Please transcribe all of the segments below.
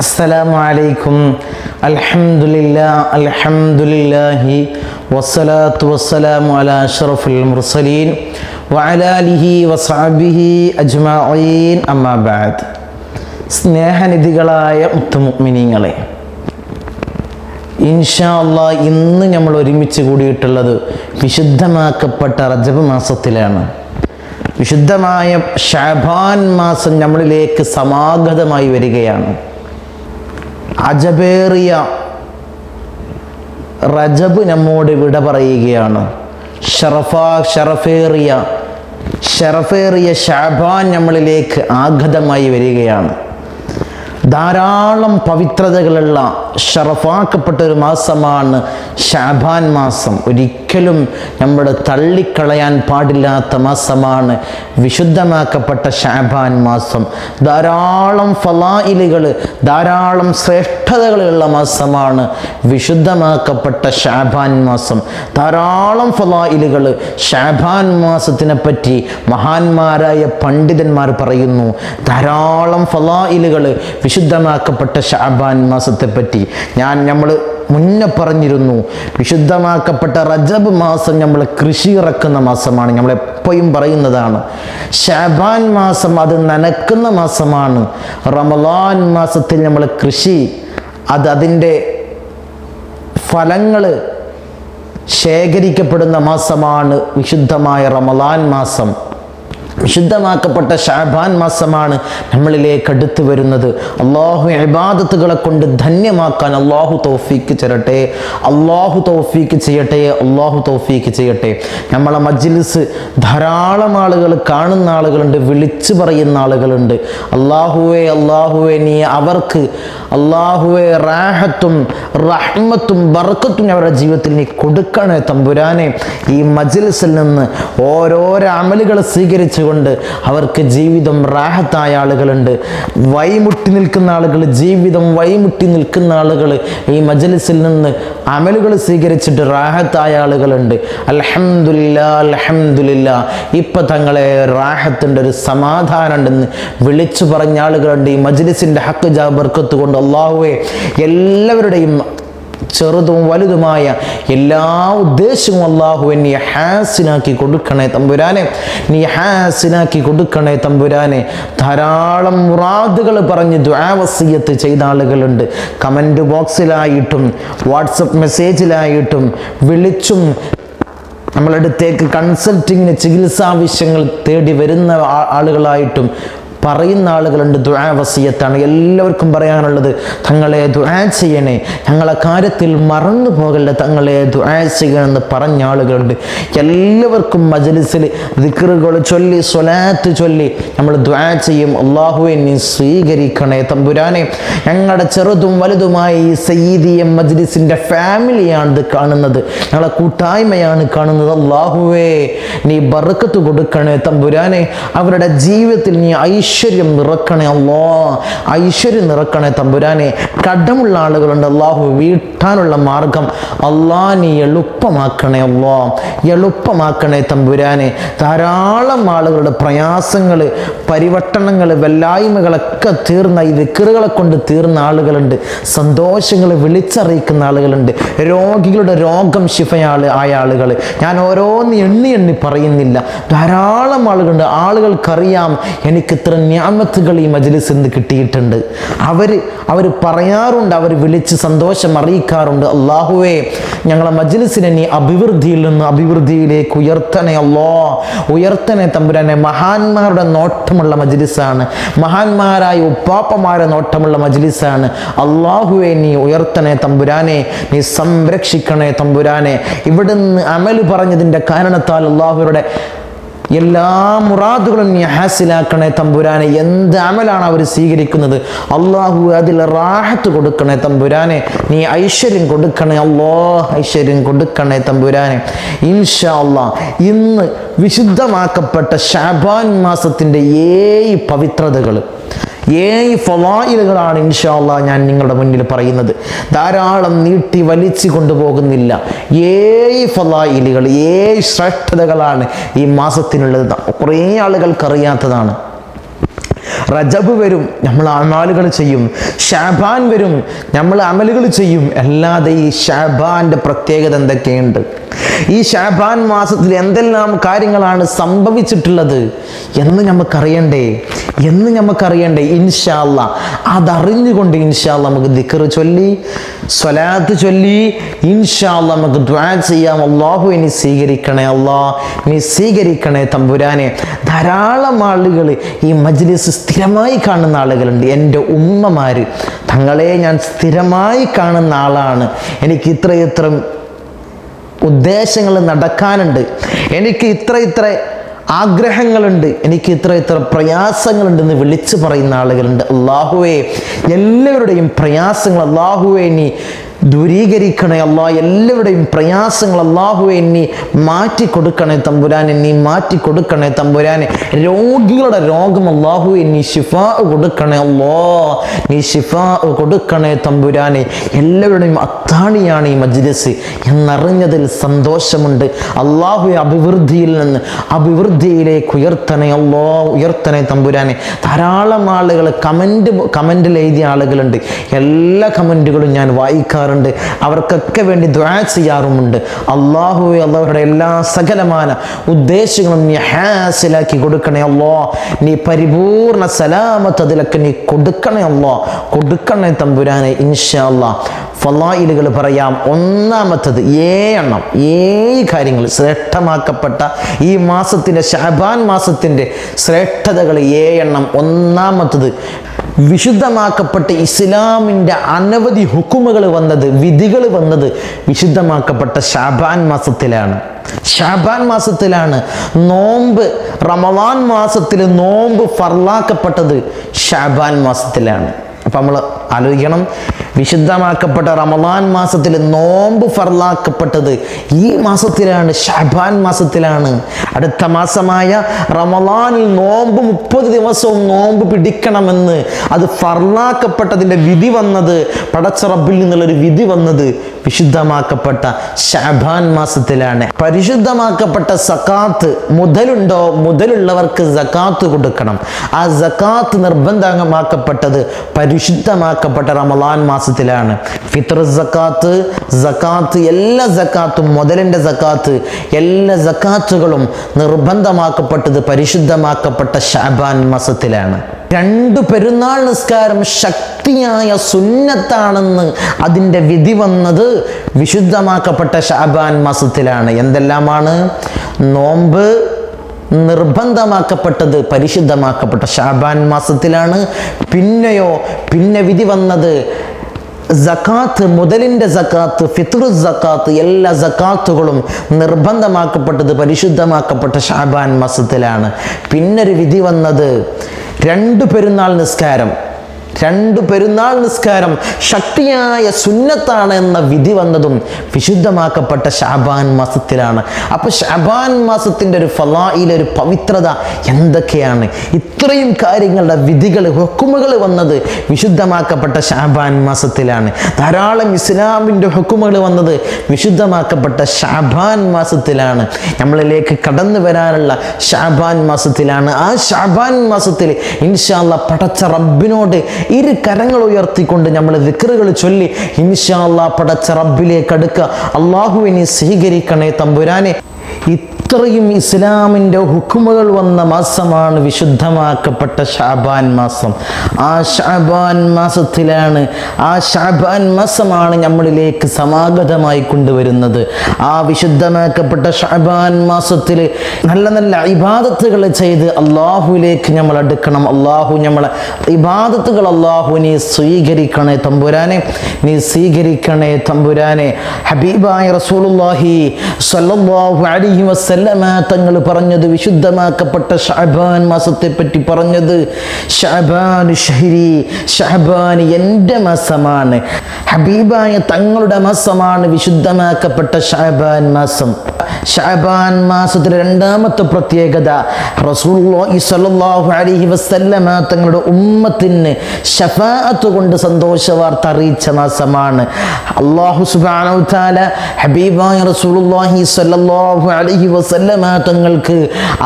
അസ്സലാമു അലൈക്കും. അൽഹംദുലില്ലാഹി വസ്സലാത്തു വസ്സലാമു അലാ അഷ്റഫിൽ മുർസലീൻ വഅലാ ആലിഹി വസഹ്ബിഹി അജ്മഈൻ. അമ്മാ ബഅദ്. സ്നേഹനിധികളായ മുത്തുമുഅ്മിനീങ്ങളെ, ഇൻഷാ അല്ലാഹ് ഇന്ന് നമ്മൾ ഒരുമിച്ച് കൂടിയിട്ടുള്ളത് വിശുദ്ധമാക്കപ്പെട്ട റജബ് മാസത്തിലാണ്. വിശുദ്ധമായ ശഅബാൻ മാസം നമ്മളിലേക്ക് സമാഗതമായി വരികയാണ്. അജബേറിയ റജബ് നമ്മോട് വിട പറയുകയാണ്. ഷറഫേറിയ ശഅബാൻ നമ്മളിലേക്ക് ആഗതമായി വരികയാണ്. ധാരാളം പവിത്രതകളുള്ള ഷറഫാക്കപ്പെട്ട ഒരു മാസമാണ് ശഅബാൻ മാസം. ഒരിക്കലും നമ്മൾ തള്ളിക്കളയാൻ പാടില്ലാത്ത മാസമാണ് വിശുദ്ധമാക്കപ്പെട്ട ശഅബാൻ മാസം. ധാരാളം ഫളായിലുകൾ, ധാരാളം ശ്രേഷ്ഠതകളുള്ള മാസമാണ് വിശുദ്ധമാക്കപ്പെട്ട ശഅബാൻ മാസം. ധാരാളം ഫളായിലുകൾ ശഅബാൻ മാസത്തിനെ പറ്റി മഹാന്മാരായ പണ്ഡിതന്മാർ പറയുന്നു. ധാരാളം ഫളായിലുകൾ വിശുദ്ധമാക്കപ്പെട്ട ശഅബാൻ മാസത്തെ പറ്റി നമ്മൾ മുന്നേ പറഞ്ഞിരുന്നു. വിശുദ്ധമാക്കപ്പെട്ട റജബ് മാസം നമ്മൾ കൃഷി ഇറക്കുന്ന മാസമാണ്. നമ്മളെപ്പോഴും പറയുന്നതാണ്. ശഅബാൻ മാസം അത് നനക്കുന്ന മാസമാണ്. റമളാൻ മാസത്തിൽ നമ്മൾ കൃഷി അതിൻ്റെ ഫലങ്ങൾ ശേഖരിക്കപ്പെടുന്ന മാസമാണ് വിശുദ്ധമായ റമളാൻ മാസം. വിശുദ്ധമാക്കപ്പെട്ട ശഅബാൻ മാസമാണ് നമ്മളിലേക്ക് അടുത്ത് വരുന്നത്. അള്ളാഹു ഇബാദത്തുകളെ കൊണ്ട് ധന്യമാക്കാൻ അള്ളാഹു തൗഫീക്ക് തരട്ടെ, അള്ളാഹു തൗഫീക്ക് ചെയ്യട്ടെ, അള്ളാഹു തൗഫീക്ക് ചെയ്യട്ടെ. നമ്മളെ മജ്ലിസ് ധാരാളം ആളുകൾ കാണുന്ന ആളുകളുണ്ട്, വിളിച്ചു പറയുന്ന ആളുകളുണ്ട്. അള്ളാഹുവേ നീ അവർക്ക് അള്ളാഹുവേ റാഹത്തും റഹ്മത്തും ബർക്കത്തും അവരുടെ ജീവിതത്തിൽ നീ കൊടുക്കണേ തമ്പുരാനെ. ഈ മജ്ലിസിൽ നിന്ന് ഓരോരോ അമലുകൾ സ്വീകരിച്ചു കൊണ്ട് അവർക്ക് ജീവിതം റാഹത്തായ ആളുകളുണ്ട്. വഴിമുട്ടി നിൽക്കുന്ന ആളുകൾ, ജീവിതം വഴിമുട്ടി നിൽക്കുന്ന ആളുകൾ ഈ മജ്ലിസിൽ നിന്ന് അമലുകൾ സ്വീകരിച്ചിട്ട് റാഹത്തായ ആളുകളുണ്ട്. അൽഹംദുലില്ലാ ഇപ്പം തങ്ങളെ റാഹത്തിൻ്റെ ഒരു സമാധാനം ഉണ്ടെന്ന് വിളിച്ചു പറഞ്ഞ ആളുകളുണ്ട്. ഈ മജ്ലിസിൻ്റെ ഹക്ക് ജാ ബർക്കത്ത് കൊണ്ട് അല്ലാഹുവേ എല്ലാവരുടെയും ചെറുതും വലുതുമായ എല്ലാ ഉദ്ദേശവും അല്ലാഹു നീ ഹാസിനാക്കി കൊടുക്കണേ തമ്പുരാനെ, നീ ഹാസിനാക്കി കൊടുക്കണേ തമ്പുരാനെ. ധാരാളം മുറാദുകൾ പറഞ്ഞ് ദുആ വസിയ്യത്ത് ചെയ്ത ആളുകളുണ്ട്. കമൻറ്റ് ബോക്സിലായിട്ടും വാട്സപ്പ് മെസ്സേജിലായിട്ടും വിളിച്ചും നമ്മളടുത്തേക്ക് കൺസൾട്ടിങ്ങിന് ചികിത്സാവശ്യങ്ങൾ തേടി വരുന്ന ആളുകളായിട്ടും പറയുന്ന ആളുകളുണ്ട്. ദുആ വസിയത്താണ്. എല്ലാവർക്കും പറയാനുള്ളത്, തങ്ങളെ ദുആ ചെയ്യണേ, ഞങ്ങളെ കാര്യത്തിൽ മറന്നു പോകല്ല, തങ്ങളെ ദുആ ചെയ്യണമെന്ന് പറഞ്ഞ ആളുകളുണ്ട്. എല്ലാവർക്കും മജ്ലിസിൽ ദിക്റുകൾ ചൊല്ലി സ്വലാത്ത് ചൊല്ലി നമ്മൾ ദുആ ചെയ്യും. അല്ലാഹുവേ നീ സ്വീകരിക്കണേ തമ്പുരാനെ. ഞങ്ങളുടെ ചെറുതും വലുതുമായി ഈ സയ്യിദിയ മജ്ലിസിൻ്റെ ഫാമിലിയാണ് ഇത് കാണുന്നത്, ഞങ്ങളെ കൂട്ടായ്മയാണ് കാണുന്നത്. അല്ലാഹുവേ നീ ബർക്കത്ത് കൊടുക്കണേ തമ്പുരാനെ. അവരുടെ ജീവിതത്തിൽ നീ ഐശ്വര്യം നിറക്കണേ അല്ലാ, ഐശ്വര്യം നിറക്കണേ തമ്പുരാനെ. കടമുള്ള ആളുകളുണ്ട്, അല്ലാഹു വീട്ടാനുള്ള മാർഗം അല്ലാ നീ എളുപ്പമാക്കണേ അല്ലാ, എളുപ്പമാക്കണേ തമ്പുരാനെ. ധാരാളം ആളുകളുടെ പ്രയാസങ്ങൾ, പരിവട്ടണങ്ങൾ, വെല്ലായ്മകളൊക്കെ തീർന്ന ഈ ദിക്റുകളെ കൊണ്ട് തീർന്ന ആളുകളുണ്ട്. സന്തോഷങ്ങൾ വിളിച്ചറിയിക്കുന്ന ആളുകളുണ്ട്. രോഗികളുടെ രോഗം ശിഫയായ ആളുകൾ ഞാൻ ഓരോന്ന് എണ്ണി പറയുന്നില്ല. ധാരാളം ആളുകളുണ്ട്. ആളുകൾക്കറിയാം എനിക്ക് ഇത്ര നിഅമത്തുകൾ ഈ മജ്ലിസിൽ നിന്ന് കിട്ടിയിട്ടുണ്ട്. അവർ പറയാറുണ്ട്, അവർ വിളിച്ച് സന്തോഷം അറിയിക്കാറുണ്ട്. അല്ലാഹുവേ ഞങ്ങളെ മജ്ലിസിനെ നീ അഭിവൃദ്ധിയിൽ നിന്ന് അഭിവൃദ്ധിയിലേക്ക് ഉയർത്തണേ അല്ലാ, ഉയർത്തണേ തമ്പുരാനെ. മഹാന്മാരുടെ നോട്ടമുള്ള മജ്ലിസാണ്, മഹാന്മാരായ ഉപ്പാപ്പമാരുടെ നോട്ടമുള്ള മജ്ലിസാണ്. അല്ലാഹുവേ നീ ഉയർത്തണേ തമ്പുരാനെ, നീ സംരക്ഷിക്കണേ തമ്പുരാനെ. ഇവിടുന്ന് അമല് പറഞ്ഞതിൻ്റെ കാരണത്താൽ അല്ലാഹുവരുടെ എല്ലാ മുറാദുകളും നീ ഹാസിലാക്കണേ തമ്പുരാനെ. എന്ത് അമലാണ് അവർ സ്വീകരിക്കുന്നത് അല്ലാഹു അതിൽ റാഹത്ത് കൊടുക്കണേ തമ്പുരാനെ. നീ ഐശ്വര്യം കൊടുക്കണേ അല്ലാ, ഐശ്വര്യം കൊടുക്കണേ തമ്പുരാനെ. ഇൻഷാ അല്ലാഹ് ഇന്ന് വിശുദ്ധമാക്കപ്പെട്ട ശഅബാൻ മാസത്തിൻ്റെ 7 പവിത്രതകൾ, 7 ഫളായിലുകളാണ് ഇൻഷാ അല്ലാഹ് ഞാൻ നിങ്ങളുടെ മുന്നിൽ പറയുന്നത്. ധാരാളം നീട്ടി വലിച്ചു കൊണ്ടുപോകുന്നില്ല. 7 ഫളായിലുകൾ, 7 ശ്രേഷ്ഠതകളാണ് ഈ മാസത്തിനുള്ളത്. കുറേ ആളുകൾക്കറിയാത്തതാണ്. റജബ് വരും, നമ്മൾ അമലുകൾ ചെയ്യും. ഷഅബാൻ വരും, നമ്മൾ അമലുകൾ ചെയ്യും. അല്ലാതെ ഈ ഷഅബാന്റെ പ്രത്യേകത എന്തൊക്കെയുണ്ട്? ഈ ഷഅബാൻ മാസത്തിൽ എന്തെല്ലാം കാര്യങ്ങളാണ് സംഭവിച്ചിട്ടുള്ളത് എന്ന് നമുക്കറിയണ്ടേ? ഇൻഷാ അല്ലാഹ് അതറിഞ്ഞുകൊണ്ട് ഇൻഷാ അല്ലാഹ് നമുക്ക് ദിക്ർ ചൊല്ലി സ്വലാത്ത് ചൊല്ലി ഇൻഷാ അല്ലാഹ് നമുക്ക് ദുആ ചെയ്യാം. അല്ലാഹു നീ സ്വീകരിക്കണേ, അല്ലാഹ് നീ സ്വീകരിക്കണേ തമ്പുരാനെ. ധാരാളം ആളുകൾ ഈ മജ്ലിസ് സ്ഥിരമായി കാണുന്ന ആളുകളുണ്ട്. എൻ്റെ ഉമ്മമാര്, തങ്ങളെ ഞാൻ സ്ഥിരമായി കാണുന്ന ആളാണ്, എനിക്ക് ഇത്ര ഉദ്ദേശങ്ങൾ നടക്കാനുണ്ട്, എനിക്ക് ഇത്ര ആഗ്രഹങ്ങളുണ്ട്, എനിക്ക് ഇത്ര പ്രയാസങ്ങളുണ്ടെന്ന് വിളിച്ചു പറയുന്ന ആളുകളുണ്ട്. അല്ലാഹുവേ എല്ലാവരുടെയും പ്രയാസങ്ങൾ അല്ലാഹുവേ നീ ദൂരീകരിക്കണേ അല്ലാഹ്. എല്ലാവരുടെയും പ്രയാസങ്ങൾ അല്ലാഹുവേ നീ മാറ്റിക്കൊടുക്കണേ തമ്പുരാനെ, നീ മാറ്റിക്കൊടുക്കണേ തമ്പുരാനെ. രോഗികളുടെ രോഗം അല്ലാഹുവേ നീ ശിഫാ കൊടുക്കണേ അല്ലാഹ്, നീ ശിഫാ കൊടുക്കണേ തമ്പുരാനെ. എല്ലാവരുടെയും അത്താണിയാണ് ഈ മജ്ലിസ് എന്നറിഞ്ഞതിൽ സന്തോഷമുണ്ട്. അല്ലാഹുവേ അഭിവൃദ്ധിയിൽ നിന്ന് അഭിവൃദ്ധിയിലേക്ക് ഉയർത്തണേ അല്ലാഹ്, ഉയർത്തണേ തമ്പുരാനെ. ധാരാളം ആളുകൾ കമൻറ്റിൽ എഴുതിയ ആളുകളുണ്ട്. എല്ലാ കമൻറ്റുകളും ഞാൻ വായിക്കാറുണ്ട്, അവർക്കൊക്കെ വേണ്ടി ദുആ ചെയ്യാറുമുണ്ട്. അല്ലാഹുവേ അല്ലാഹുവിന്റെ എല്ലാ സകലമായ ഉദ്ദേശങ്ങളും നീ ഹാസിലാക്കി കൊടുക്കണേ അല്ലാഹ്, നീ പരിപൂർണ സലാമത്ത് അതിലൊക്കെ നീ കൊടുക്കണേ അല്ലാഹ്, കൊടുക്കണേ തമ്പുരാനെ. ഇൻഷാ അല്ലാഹ് ഫളായിലുകൾ പറയാം. ഒന്നാമത്തത് 7 കാര്യങ്ങൾ ശ്രേഷ്ഠമാക്കപ്പെട്ട ഈ മാസത്തിൻ്റെ ഷഅബാൻ മാസത്തിൻ്റെ ശ്രേഷ്ഠതകൾ 7. ഒന്നാമത്തത് വിശുദ്ധമാക്കപ്പെട്ട ഇസ്ലാമിൻ്റെ അനവധി ഹുക്കുമുകൾ വന്നത്, വിധികൾ വന്നത് വിശുദ്ധമാക്കപ്പെട്ട ഷഅബാൻ മാസത്തിലാണ്. നോമ്പ് റമളാൻ മാസത്തിൽ നോമ്പ് ഫർളാക്കപ്പെട്ടത് ഷഅബാൻ മാസത്തിലാണ്. അപ്പം നമ്മൾ ആലോചിക്കണം, വിശുദ്ധമാക്കപ്പെട്ട റമളാൻ മാസത്തിൽ നോമ്പ് ഫർളാക്കപ്പെട്ടത് ഈ മാസത്തിലാണ്, ഷഅബാൻ മാസത്തിലാണ്. അടുത്ത മാസമായ റമളാനിൽ നോമ്പ് 30 ദിവസവും നോമ്പ് പിടിക്കണമെന്ന് അത് ഫർളാക്കപ്പെട്ടതിൻ്റെ വിധി വന്നത്, പടച്ച റബ്ബിൽ നിന്നുള്ളൊരു വിധി വന്നത് വിശുദ്ധമാക്കപ്പെട്ട ഷഅബാൻ മാസത്തിലാണ്. പരിശുദ്ധമാക്കപ്പെട്ട സക്കാത്ത്, മുതലുണ്ടോ മുതലുള്ളവർക്ക് സക്കാത്ത് കൊടുക്കണം. ആ സക്കാത്ത് നിർബന്ധമാക്കപ്പെട്ടത് പരിശുദ്ധമാക്കപ്പെട്ട റമളാൻ മാസത്തിലാണ്. ഫിത്ർ സക്കാത്ത്, സക്കാത്ത്, എല്ലാ സക്കാത്തും, മുതലിൻ്റെ സക്കാത്ത്, എല്ലാ സക്കാത്തുകളും നിർബന്ധമാക്കപ്പെട്ടത് പരിശുദ്ധമാക്കപ്പെട്ട ഷഅബാൻ മാസത്തിലാണ്. 2 പെരുന്നാൾ നിസ്കാരം ശക്തിയായ സുന്നത്താണെന്ന് അതിൻ്റെ വിധി വന്നത് വിശുദ്ധമാക്കപ്പെട്ട ഷഅബാൻ മാസത്തിലാണ്. എന്തെല്ലാമാണ്? നോമ്പ് നിർബന്ധമാക്കപ്പെട്ടത് പരിശുദ്ധമാക്കപ്പെട്ട ഷഅബാൻ മാസത്തിലാണ്. പിന്നെ വിധി വന്നത് സക്കാത്ത്, മുതലിൻ്റെ സക്കാത്ത്, ഫിത്ർ സക്കാത്ത്, എല്ലാ സക്കാത്തുകളും നിർബന്ധമാക്കപ്പെട്ടത് പരിശുദ്ധമാക്കപ്പെട്ട ഷഅബാൻ മാസത്തിലാണ്. പിന്നൊരു വിധി വന്നത് 2 പെരുന്നാൾ നിസ്കാരം ശക്തിയായ സുന്നത്താണ് എന്ന വിധി വന്നതും വിശുദ്ധമാക്കപ്പെട്ട ഷഅബാൻ മാസത്തിലാണ്. അപ്പോൾ ഷഅബാൻ മാസത്തിൻ്റെ ഒരു ഫളായിൽ, ഒരു പവിത്രത എന്തൊക്കെയാണ്? ഇത്രയും കാര്യങ്ങളുടെ വിധികൾ, ഹുക്കുമുകൾ വന്നത് വിശുദ്ധമാക്കപ്പെട്ട ഷഅബാൻ മാസത്തിലാണ്. ധാരാളം ഇസ്ലാമിൻ്റെ ഹുക്കുമുകൾ വന്നത് വിശുദ്ധമാക്കപ്പെട്ട ഷഅബാൻ മാസത്തിലാണ്. നമ്മളിലേക്ക് കടന്നു വരാനുള്ള ഷഅബാൻ മാസത്തിലാണ്. ആ ഷഅബാൻ മാസത്തിൽ ഇൻഷാ അല്ലാഹ് പടച്ച റബ്ബിനോട് 2 കരങ്ങൾ ഉയർത്തിക്കൊണ്ട് നമ്മൾ ദിക്റുകൾ ചൊല്ലി ഇൻഷാ അല്ലാഹ് പടച്ച റബ്ബിലേക്ക് അടുക്കുക. അല്ലാഹുവേ നീ സ്വീകരിക്കണേ തമ്പുരാനെ. ഇത്രയും ഇസ്ലാമിൻ്റെ ഹുക്കുമുകൾ വന്ന മാസമാണ് വിശുദ്ധമാക്കപ്പെട്ട ഷഅബാൻ മാസം. ആ ഷഅബാൻ മാസമാണ് നമ്മളിലേക്ക് സമാഗതമായി കൊണ്ടുവരുന്നത്. ആ വിശുദ്ധമാക്കപ്പെട്ട ഷഅബാൻ മാസത്തിൽ നല്ല നല്ല ഇബാദത്തുകൾ ചെയ്ത് അല്ലാഹുവിലേക്ക് നമ്മൾ അടുക്കണം. അല്ലാഹു നമ്മളെ ഇബാദത്തുകൾ അല്ലാഹു നീ സ്വീകരിക്കണേ തമ്പുരാനെ, നീ സ്വീകരിക്കണേ തമ്പുരാനെ. ഹബീബായ റസൂലുള്ളാഹി സ്വല്ലല്ലാഹു അലൈഹി വസല്ലം തങ്ങൾ പറഞ്ഞത്, വിശുദ്ധമാക്കപ്പെട്ട ഷഅബാൻ മാസത്തെ പറ്റി പറഞ്ഞത്, ഷഅബാൻ ഷഹരി, ഷഅബാൻ എൻ്റെ മാസമാണ്, ഹബീബായ തങ്ങളുടെ മാസമാണ് വിശുദ്ധമാക്കപ്പെട്ട ഷഅബാൻ മാസം. ഷഅബാൻ മാസത്തിലെ 2ാമത്തെ പ്രത്യേകത, റസൂലുള്ളാഹി സ്വല്ലല്ലാഹു അലൈഹി വസല്ലം തങ്ങളുടെ ഉമ്മത്തിന് ശഫാഅത്ത് കൊണ്ട് സന്തോഷ വാർത്ത അറിയിച്ച മാസമാണ്. അല്ലാഹു സുബ്ഹാനഹു വ തആല ഹബീബായ റസൂലുള്ളാഹി സ്വല്ലല്ലാഹു അലൈഹി വസല്ലമ തങ്ങൾക്ക്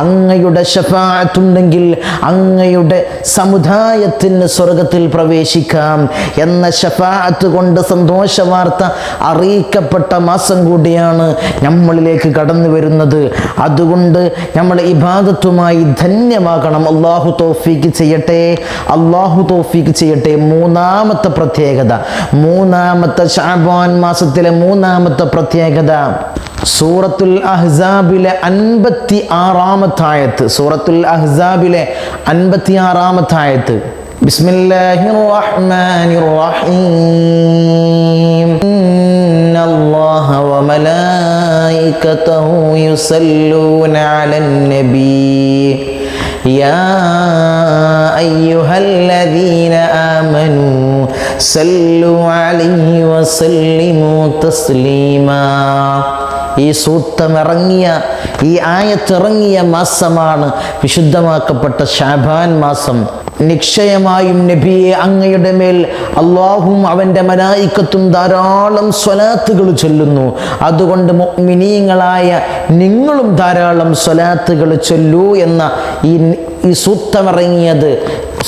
അങ്ങയുടെ ശഫാഅത്തുണ്ടെങ്കിൽ അങ്ങയുടെ സമുദായത്തിന് സ്വർഗത്തിൽ പ്രവേശിക്കാം എന്ന ശഫാഅത്ത് കൊണ്ട് സന്തോഷ വാർത്ത അറിയിക്കപ്പെട്ട മാസം കൂടിയാണ് നമ്മളിലേക്ക് കടന്നു വരുന്നത്. അതുകൊണ്ട് നമ്മൾ ഇബാദത്തുമായി ധന്യമാകണം. അല്ലാഹു തൗഫീഖ് ചെയ്യട്ടെ, അല്ലാഹു തൗഫീഖ് ചെയ്യട്ടെ. മൂന്നാമത്തെ പ്രത്യേകത, മൂന്നാമത്തെ ശഅബാൻ മാസത്തിലെ മൂന്നാമത്തെ പ്രത്യേകത, സൂറത്തുൽ അഹ്സാബിലെ 56-ാമത്തെ ആയത്ത്. സൂറത്തുൽ അഹ്സാബിലെ 56-ാമത്തെ ആയത്ത്. ബിസ്മില്ലാഹിർ റഹ്മാനിർ റഹീം. ഇന്നല്ലാഹ വമലായികതഹു യുസല്ലൂന അലൻ നബി യാ അയ്യുഹല്ലദീന ആമനൂ സല്ലു അലൈഹി വസല്ലിമു തസ്ലീമാ. ഈ സൂക്തമിറങ്ങിയ, ഈ ആയത്തിറങ്ങിയ മാസമാണ് വിശുദ്ധമാക്കപ്പെട്ട ശഅബാൻ മാസം. നിശ്ചയമായും നബിയെ അങ്ങയുടെ മേൽ അല്ലാഹുവും അവൻ്റെ മലായികത്തും ധാരാളം സ്വലാത്തുകൾ ചൊല്ലുന്നു. അതുകൊണ്ട് മുഅ്മിനീങ്ങളായ നിങ്ങളും ധാരാളം സ്വലാത്തുകൾ ചൊല്ലൂ എന്ന ഈ സൂക്തമിറങ്ങിയത്